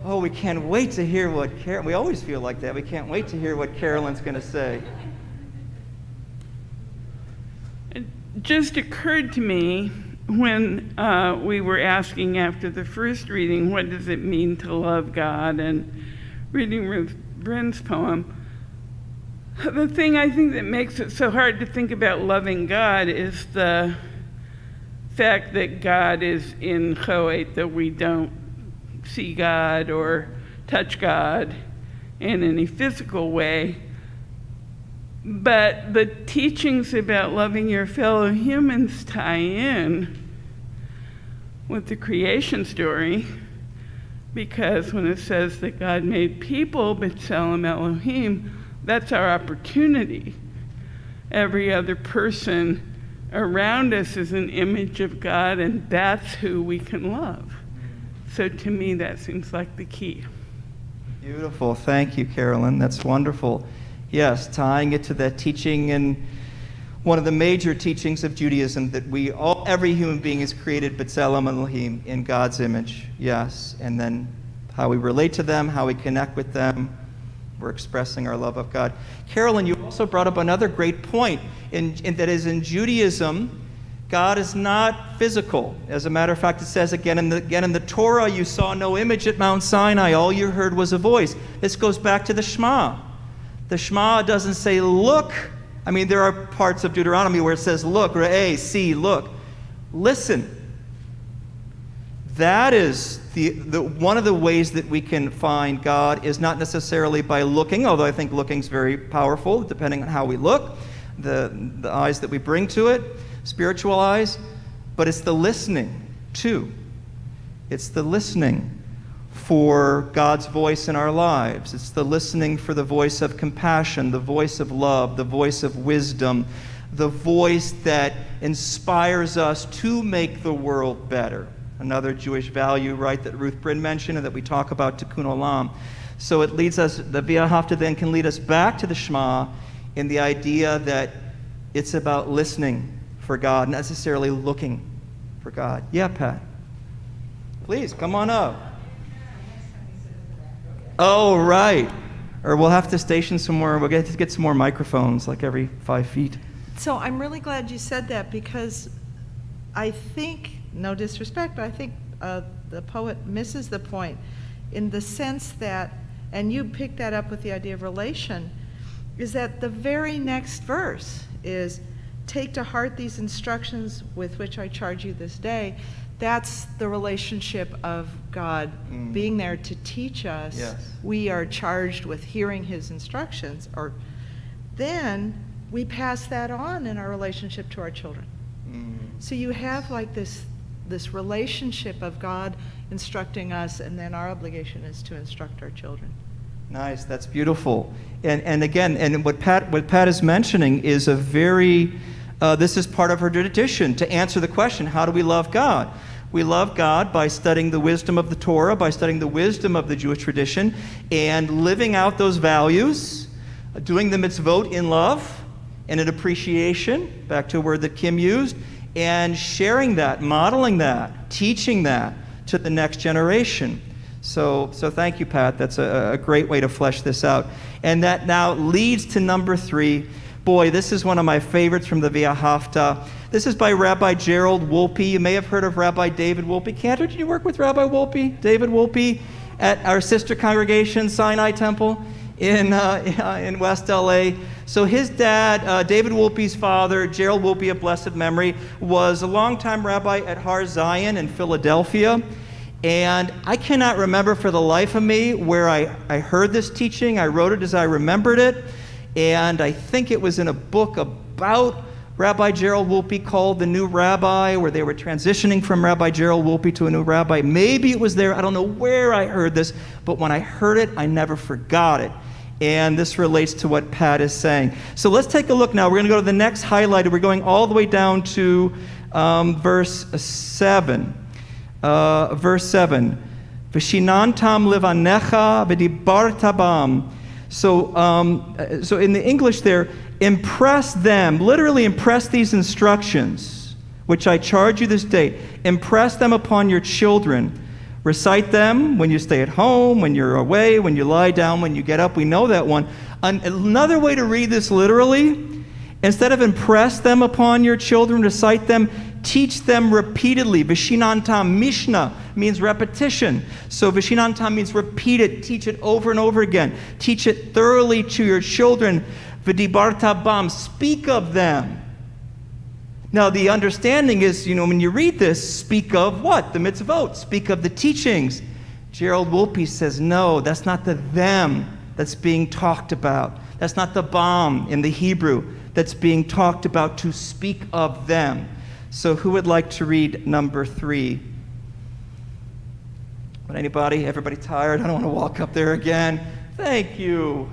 A: oh, we can't wait to hear what we always feel like that. We can't wait to hear what Carolyn's going to say.
J: It just occurred to me when we were asking after the first reading, what does it mean to love God? And reading Ruth Bryn's poem, The thing I think that makes it so hard to think about loving God is the fact that God is in Choet, that we don't see God or touch God in any physical way. But the teachings about loving your fellow humans tie in with the creation story, because when it says that God made people, B'Tselem Elohim, that's our opportunity. Every other person around us is an image of God, and that's who we can love. So to me, that seems like the key.
A: Beautiful. Thank you, Carolyn. That's wonderful. Yes, tying it to that teaching, and one of the major teachings of Judaism, that every human being is created B'Tselem Elohim, in God's image. Yes. And then how we relate to them, how we connect with them, we're expressing our love of God. Carolyn, you also brought up another great point, that is, in Judaism, God is not physical. As a matter of fact, it says again in the Torah, you saw no image at Mount Sinai, all you heard was a voice. This goes back to the Shema. The Shema doesn't say look. I mean, there are parts of Deuteronomy where it says look, re'eh, see, look. Listen. That is one of the ways that we can find God, is not necessarily by looking, although I think looking is very powerful, depending on how we look, the eyes that we bring to it, spiritual eyes, but it's the listening, too. It's the listening for God's voice in our lives. It's the listening for the voice of compassion, the voice of love, the voice of wisdom, the voice that inspires us to make the world better. Another Jewish value, right, that Ruth Bryn mentioned and that we talk about, Tikkun Olam. So it leads us, the V'ahavta then can lead us back to the Shema in the idea that it's about listening for God, not necessarily looking for God. Yeah, Pat. Please, come on up. Oh, right. Or we'll have to station somewhere. We'll get some more microphones, like every 5 feet.
I: So I'm really glad you said that, because I think, no disrespect, but I think the poet misses the point in the sense that, and you picked that up with the idea of relation, is that the very next verse is, take to heart these instructions with which I charge you this day. That's the relationship of God being there to teach us.
A: Yes.
I: We are charged with hearing his instructions, or then we pass that on in our relationship to our children. So you have like this relationship of God instructing us, and then our obligation is to instruct our children.
A: Nice, that's beautiful. And again, and what Pat is mentioning is a very, this is part of her tradition to answer the question, how do we love God? We love God by studying the wisdom of the Torah, by studying the wisdom of the Jewish tradition, and living out those values, doing the mitzvot in love and in appreciation, back to a word that Kim used, and sharing that, modeling that, teaching that to the next generation. So thank you, Pat. That's a great way to flesh this out. And that now leads to number 3. Boy, this is one of my favorites from the V'ahavta. This is by Rabbi Gerald Wolpe. You may have heard of Rabbi David Wolpe. Cantor, did you work with Rabbi Wolpe, David Wolpe, at our sister congregation, Sinai Temple in West LA? So his dad, David Wolpe's father, Gerald Wolpe of blessed memory, was a longtime rabbi at Har Zion in Philadelphia. And I cannot remember for the life of me where I heard this teaching. I wrote it as I remembered it. And I think it was in a book about Rabbi Gerald Wolpe called The New Rabbi, where they were transitioning from Rabbi Gerald Wolpe to a new rabbi. Maybe it was there. I don't know where I heard this, but when I heard it, I never forgot it. And this relates to what Pat is saying. So let's take a look now. We're going to go to the next highlighted. We're going all the way down to verse 7. Verse 7. V'shinantam levanecha v'dibarta bam. So in the English there, impress them, literally impress these instructions, which I charge you this day. Impress them upon your children. Recite them when you stay at home, when you're away, when you lie down, when you get up. We know that one. Another way to read this literally, instead of impress them upon your children, recite them, teach them repeatedly. Vishinantam, Mishnah, means repetition. So Vishinantam means repeat it, teach it over and over again. Teach it thoroughly to your children. V'dibarta bam, speak of them. Now, the understanding is, when you read this, speak of what? The mitzvot. Speak of the teachings. Gerald Wolpe says, no, that's not the them that's being talked about. That's not the bam in the Hebrew that's being talked about, to speak of them. So who would like to read number 3? Anybody? Everybody tired? I don't want to walk up there again. Thank you.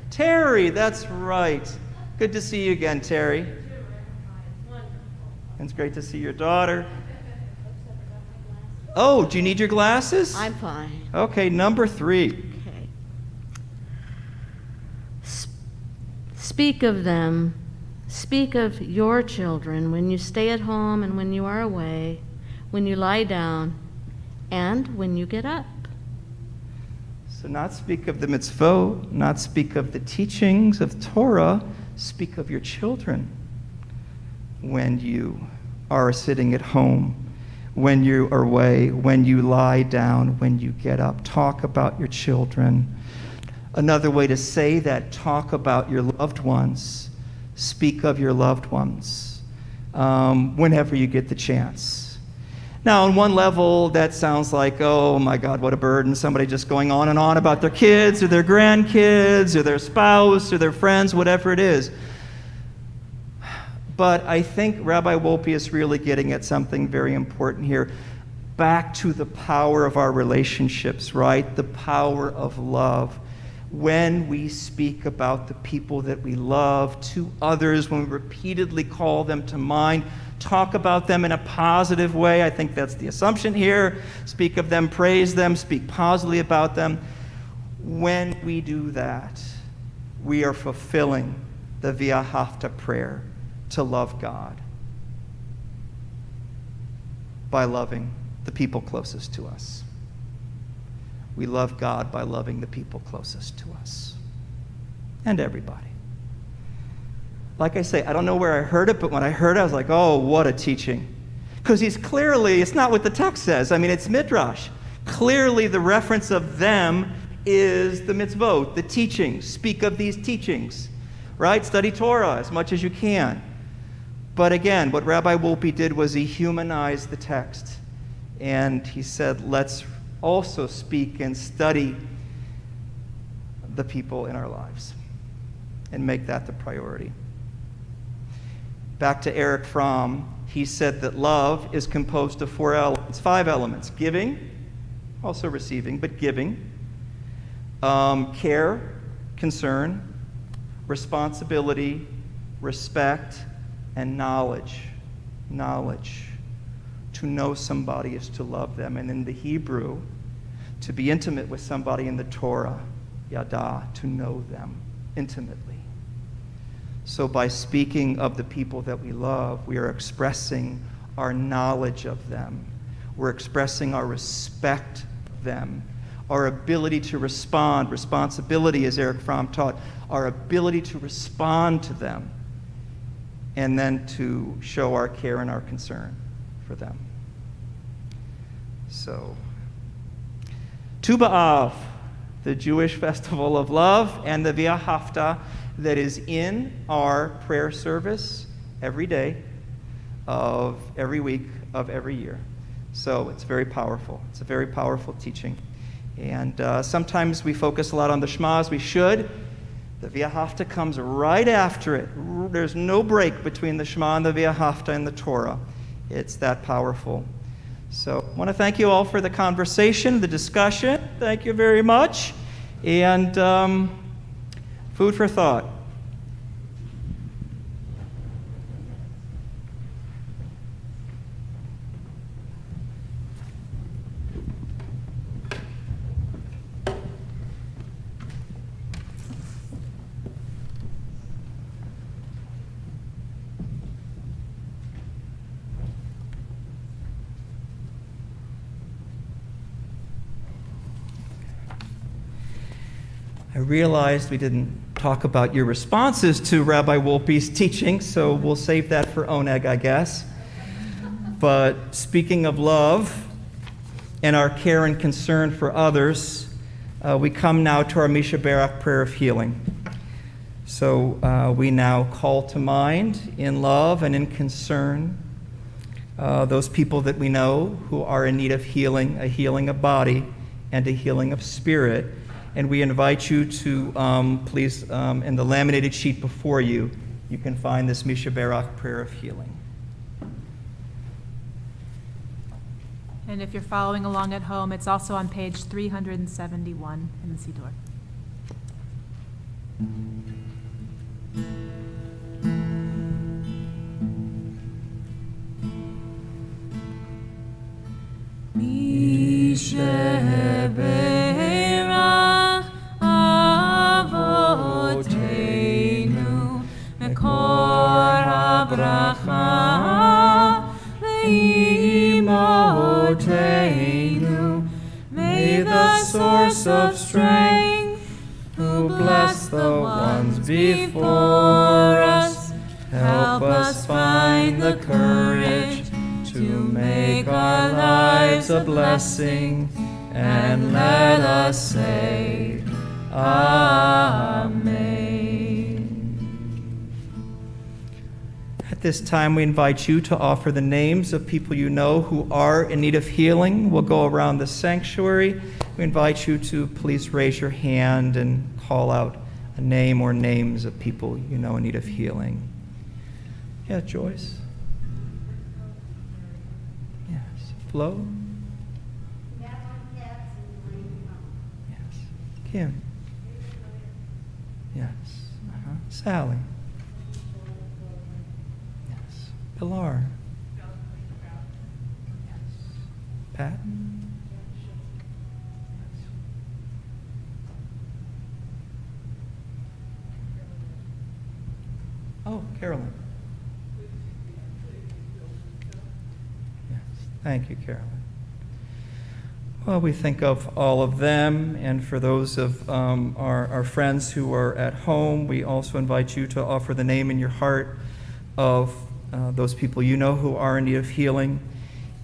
A: Terry, that's right. Good to see you again, Terry. It's great to see your daughter. Oh, do you need your glasses?
K: I'm fine.
A: Okay, number 3.
K: Okay. Speak of them. Speak of your children when you stay at home and when you are away, when you lie down, and when you get up.
A: So not speak of the mitzvot, not speak of the teachings of Torah, speak of your children when you are sitting at home, when you are away, when you lie down, when you get up. Talk about your children. Another way to say that, talk about your loved ones. Speak of your loved ones whenever you get the chance. Now, on one level, that sounds like, oh my God, what a burden. Somebody just going on and on about their kids or their grandkids or their spouse or their friends, whatever it is. But I think Rabbi Wolpe is really getting at something very important here. Back to the power of our relationships, right? The power of love. When we speak about the people that we love to others, when we repeatedly call them to mind, talk about them in a positive way. I think that's the assumption here. Speak of them, praise them, speak positively about them. When we do that, we are fulfilling the V'ahavta prayer to love God by loving the people closest to us. We love God by loving the people closest to us and everybody. Like I say, I don't know where I heard it, but when I heard it, I was like, oh, what a teaching. Because it's not what the text says. I mean, it's Midrash. Clearly, the reference of them is the mitzvot, the teachings. Speak of these teachings, right? Study Torah as much as you can. But again, what Rabbi Wolpe did was he humanized the text. And he said, let's also speak and study the people in our lives and make that the priority. Back to Eric Fromm, he said that love is composed of 5 elements. Giving, also receiving, but giving. Care, concern, responsibility, respect, and knowledge. Knowledge. To know somebody is to love them. And in the Hebrew, to be intimate with somebody in the Torah, yada, to know them intimately. So by speaking of the people that we love, we are expressing our knowledge of them. We're expressing our respect of them, our ability to respond. Responsibility, as Eric Fromm taught, our ability to respond to them, and then to show our care and our concern for them. So, Tu B'Av, the Jewish festival of love, and the V'ahavta that is in our prayer service every day of every week of every year. So it's very powerful. It's a very powerful teaching. And sometimes we focus a lot on the Shema, as we should. The V'ahavta comes right after it. There's no break between the Shema and the V'ahavta and the Torah. It's that powerful. So I want to thank you all for the conversation, the discussion. Thank you very much. And food for thought. I realized we didn't talk about your responses to Rabbi Wolpe's teaching, so we'll save that for Oneg, I guess. But speaking of love and our care and concern for others, we come now to our Misha Barak prayer of healing. So we now call to mind in love and in concern those people that we know who are in need of healing, a healing of body and a healing of spirit. And we invite you to please, in the laminated sheet before you, you can find this Misha Barak prayer of healing.
C: And if you're following along at home, it's also on page 371 in the Siddur.
F: Misha Barak Avoteinu Mekor HaBracha Le'imotenu. May the source of strength, who bless the ones before us, help us find the courage to make our lives a blessing, and let us say, Amen.
A: At this time, we invite you to offer the names of people you know who are in need of healing. We'll go around the sanctuary. We invite you to please raise your hand and call out a name or names of people you know in need of healing. Yeah, Joyce. Yes. Flo. Yes. Kim. Yes. Sally. Yes. Pilar. Yes. Pat. Oh, Carolyn. Yes. Thank you, Carolyn. Well, we think of all of them, and for those of our friends who are at home, we also invite you to offer the name in your heart of those people you know who are in need of healing.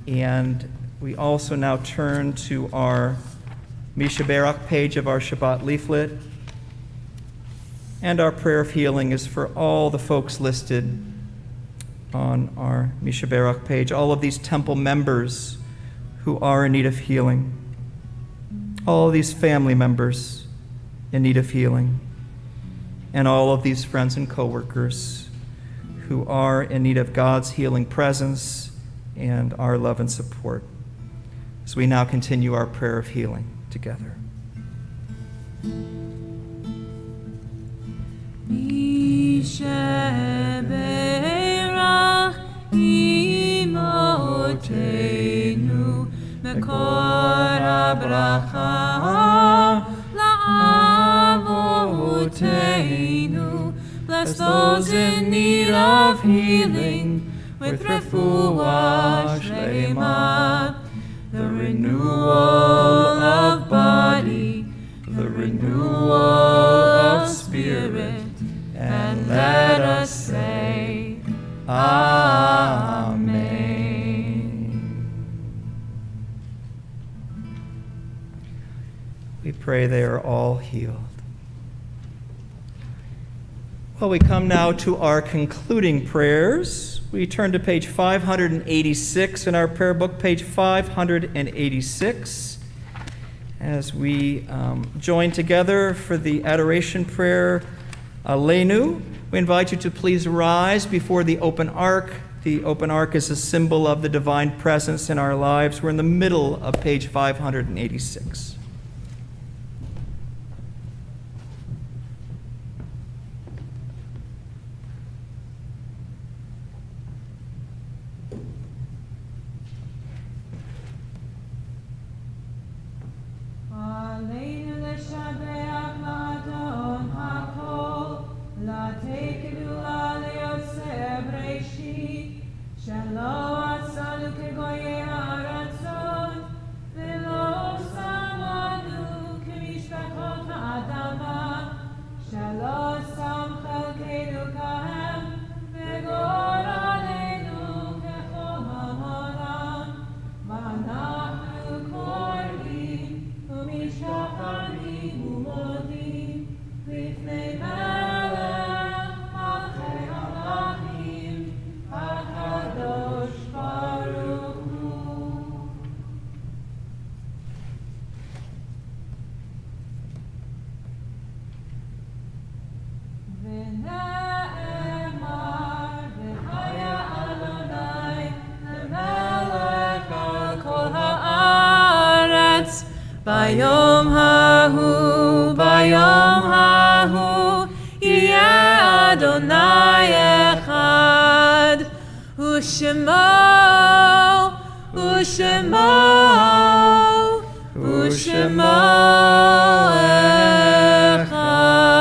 A: And we also now turn to our Misha Barak page of our Shabbat leaflet. And our prayer of healing is for all the folks listed on our Misha Barak page, all of these temple members who are in need of healing, all of these family members in need of healing, and all of these friends and coworkers who are in need of God's healing presence and our love and support. So we now continue our prayer of healing together.
F: Misha Barak Imotenu Mekor HaBracha La'avotenu. Bless those in need of healing with refuah shlema, the renewal of body, the renewal of spirit, and let us say, Amen.
A: We pray they are all healed. Well, we come now to our concluding prayers. We turn to page 586 in our prayer book, page 586, as we join together for the adoration prayer, Aleinu. We invite you to please rise before the open ark. The open ark is a symbol of the divine presence in our lives. We're in the middle of page 586.
F: Shaka Bayom hahu, yeh Adonai echad, Ushemo echad.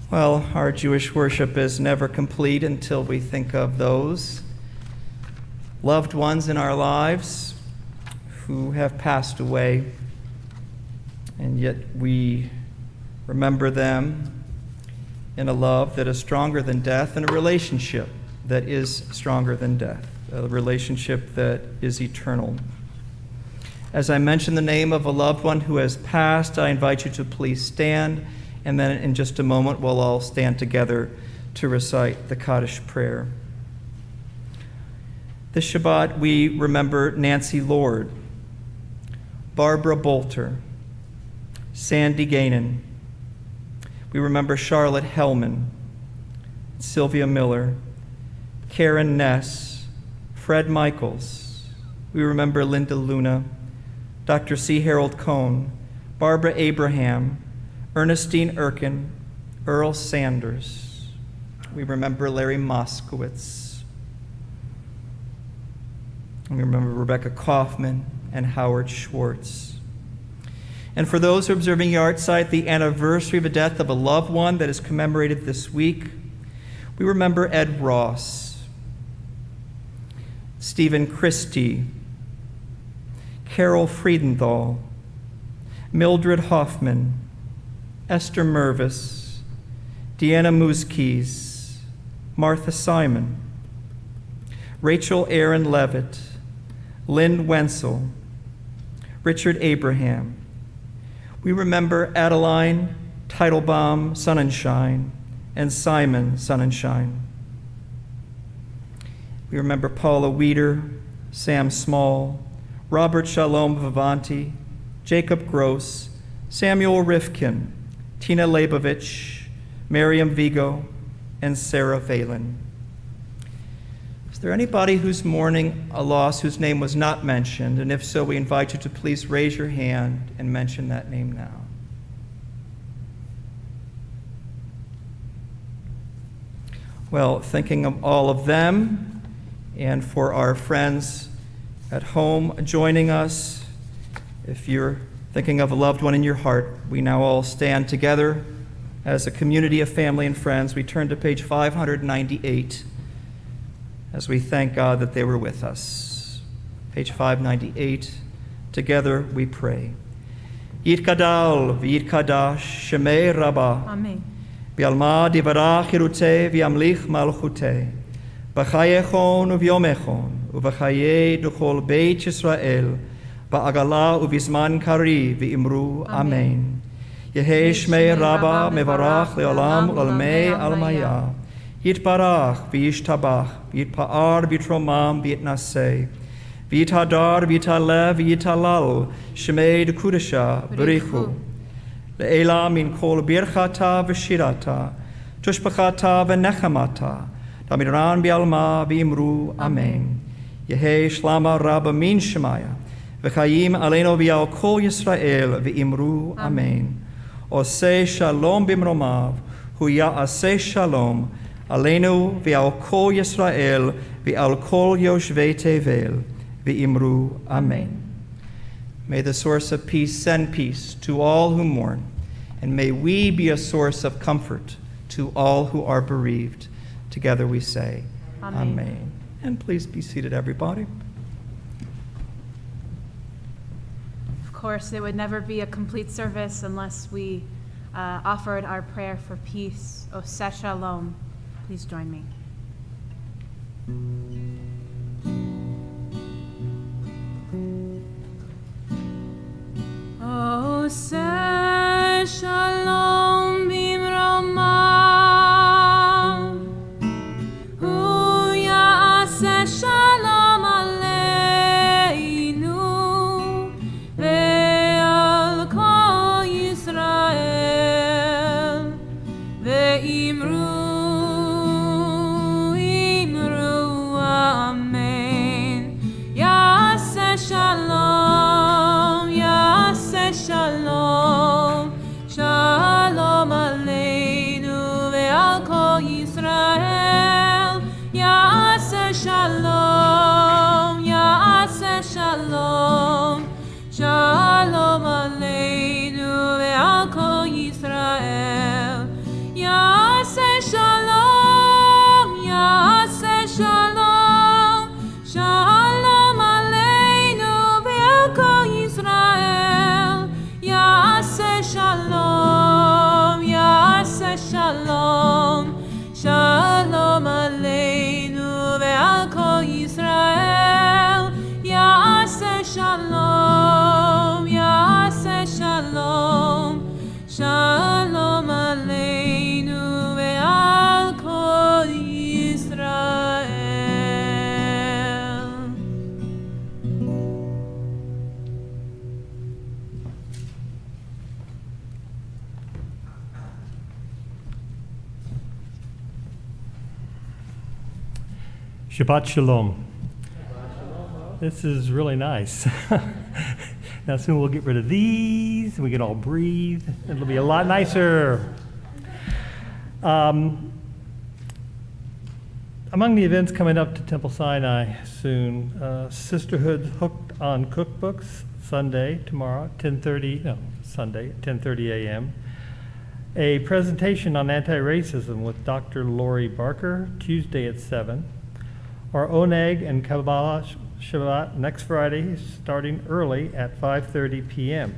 A: Well, our Jewish worship is never complete until we think of those loved ones in our lives who have passed away, and yet we remember them in a love that is stronger than death and a relationship that is stronger than death, a relationship that is eternal. As I mention the name of a loved one who has passed, I invite you to please stand, and then in just a moment we'll all stand together to recite the Kaddish prayer. This Shabbat we remember Nancy Lord, Barbara Bolter, Sandy Gainan. We remember Charlotte Hellman, Sylvia Miller, Karen Ness, Fred Michaels. We remember Linda Luna, Dr. C. Harold Cohn, Barbara Abraham, Ernestine Erkin, Earl Sanders. We remember Larry Moskowitz. And we remember Rebecca Kaufman and Howard Schwartz. And for those who are observing Yahrzeit, the anniversary of the death of a loved one that is commemorated this week, we remember Ed Ross, Stephen Christie, Carol Friedenthal, Mildred Hoffman, Esther Mervis, Deanna Muskies, Martha Simon, Rachel Aaron Levitt, Lynn Wenzel, Richard Abraham. We remember Adeline Teitelbaum Sonnenschein and Simon Sonnenschein. We remember Paula Weeder, Sam Small, Robert Shalom Vivanti, Jacob Gross, Samuel Rifkin, Tina Leibovich, Miriam Vigo, and Sarah Valen. Is there anybody who's mourning a loss whose name was not mentioned? And if so, we invite you to please raise your hand and mention that name now. Well, thinking of all of them, and for our friends at home joining us, if you're thinking of a loved one in your heart, we now all stand together as a community of family and friends. We turn to page 598 as we thank God that they were with us. Page 598, together we pray. Yitkadal v'yitkadash shemei Rabba.
C: Amen.
A: V'alma divarach hirutei v'yamlich malchutei. B'chayechon u'v'yomechon u'v'chayei duchol beit Yisrael. Ba'agala u'vizman kari v'imru Amen. Yehei shmei Rabba mevarach le'olam u'lalmei almaya. Yitbarach v'yishtabach v'yitpa'ar v'yitromam v'yitnasei. V'yithadar v'yitalev v'yitalal shmei d'kudesha b'richu. Le'ela min kol birchata v'shirata tushbachata v'nechamata damiran bi'alma v'imru Amen. Yehei shlama Rabba min shemaya v'chayim aleinu v'yal kol Yisrael v'imru Amen. Osei shalom b'mromav hu ya'aseh shalom aleinu v'yal kol Yisrael v'al kol yoshvei tevel v'imru Amen. May the source of peace send peace to all who mourn, and may we be a source of comfort to all who are bereaved. Together we say, Amen. Amen. And please be seated, everybody.
C: Of course, it would never be a complete service unless we offered our prayer for peace. Oseh Shalom. Please join me. Oseh Shalom b'mromav, hu ya'aseh shalom aleinu ve'al kol Yisrael ve'imru
E: Shabbat Shalom. This is really nice. Now soon we'll get rid of these and we can all breathe. It'll be a lot nicer. Among the events coming up to Temple Sinai soon, Sisterhood Hooked on Cookbooks, Sunday, tomorrow, Sunday at 10:30 a.m. A presentation on anti-racism with Dr. Lori Barker, Tuesday at 7. Our Oneg and Kabbalah Shabbat next Friday, starting early at 5:30 p.m.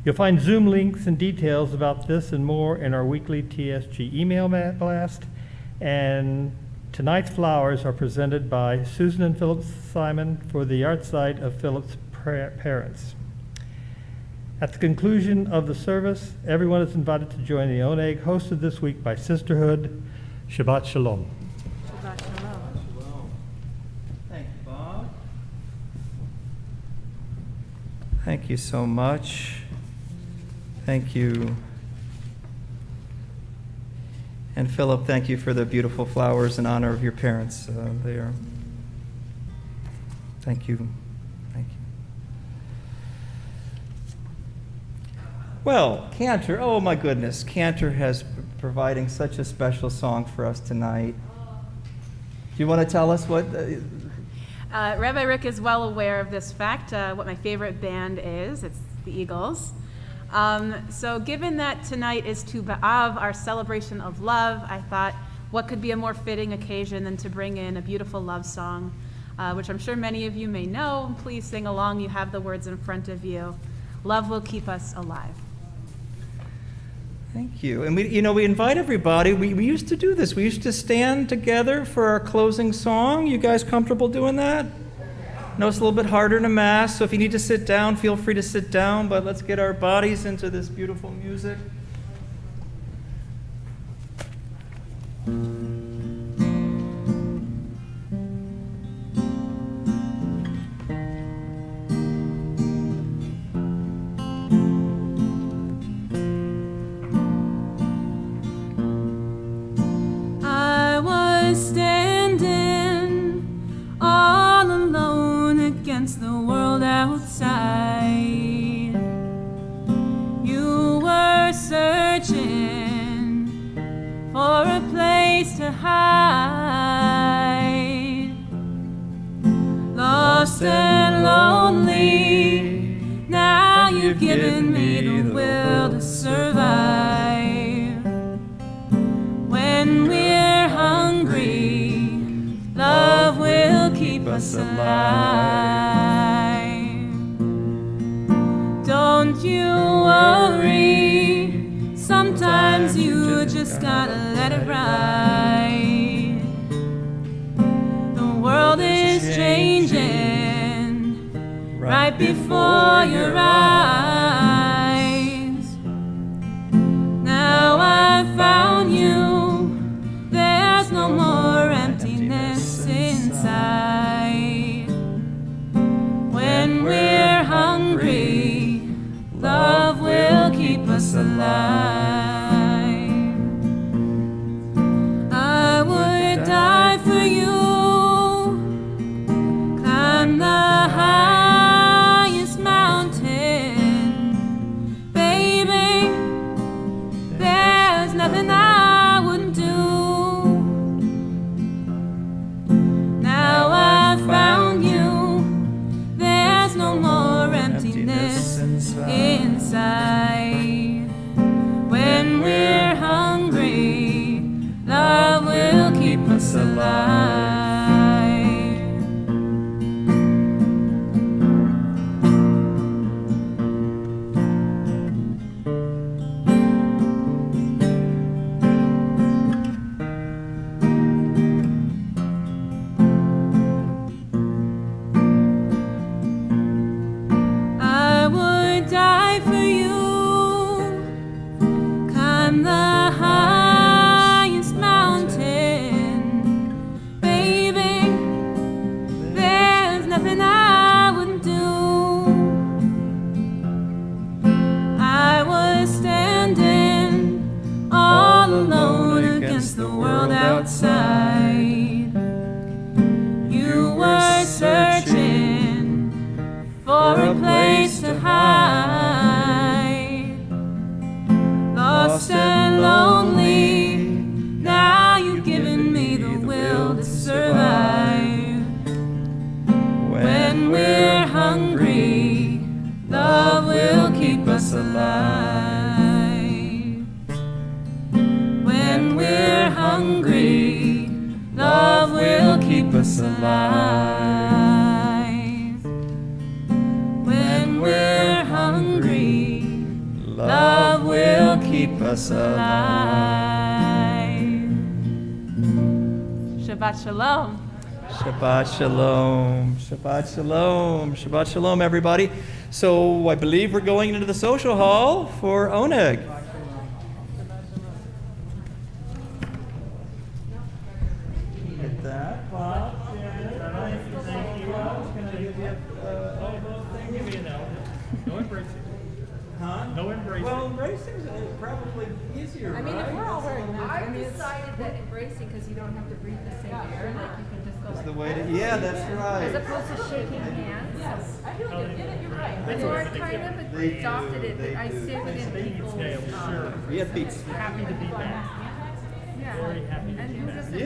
E: You'll find Zoom links and details about this and more in our weekly TSG email blast. And tonight's flowers are presented by Susan and Philip Simon for the art site of Philip's parents. At the conclusion of the service, everyone is invited to join the Oneg hosted this week by Sisterhood. Shabbat Shalom.
C: Shabbat Shalom.
A: Thank you, Bob. Thank you so much. Thank you. And Philip, thank you for the beautiful flowers in honor of your parents. They are. Thank you. Thank you. Well, Cantor, oh my goodness, Cantor has providing such a special song for us tonight. Do you want to tell us what?
C: Rabbi Rick is well aware of this fact, what my favorite band is. It's the Eagles. So given that tonight is Tu B'Av, our celebration of love, I thought what could be a more fitting occasion than to bring in a beautiful love song, which I'm sure many of you may know. Please sing along. You have the words in front of you. Love will keep us alive.
A: Thank you. And we invite everybody. We used to do this. We used to stand together for our closing song. You guys comfortable doing that? I know it's a little bit harder in a Mass, so if you need to sit down, feel free to sit down, but let's get our bodies into this beautiful music.
F: I was standing all alone against the world outside. You were searching for a place to hide. Lost and lonely, now you've given me the will to survive. When we're hungry, love will keep us alive. Don't you worry, sometimes you just gotta let it ride. The world is changing right before your eyes. Now I've found you, there's no more emptiness inside. When we're hungry, love will keep us alive. I would die for you, climb the highest mountain. Baby, there's nothing I wouldn't do. Now I've found you, there's no more emptiness inside. When we're hungry, love will keep us alive. I would die for you, climb the highest mountain. Baby, keep us alive. When we're hungry, love will keep us alive.
C: Shabbat Shalom.
A: Shabbat Shalom. Shabbat Shalom. Shabbat Shalom, everybody. So I believe we're going into the social hall for Oneg. Get that, Bob.
E: Thank you. Can I give you elbow thing? Give me an elbow. No embracing.
A: Huh?
E: No embracing.
A: Well, embracing is probably easier,
C: I mean, if we're all wearing masks, I
B: I've
C: mean, it's
B: decided that embracing, because you don't have to breathe the same air, like you can just go
A: That's
B: like
A: the way to, yeah, that's
B: as
A: right.
B: opposed to shaking hands.
C: yes, I feel like you're right.
B: So I kind of adopted it, that I sit within people's,
E: Sure.
A: Yeah, beats.
E: Happy to be back.
B: yeah.
E: Very happy to
B: And
E: be
B: who
E: back.
B: doesn't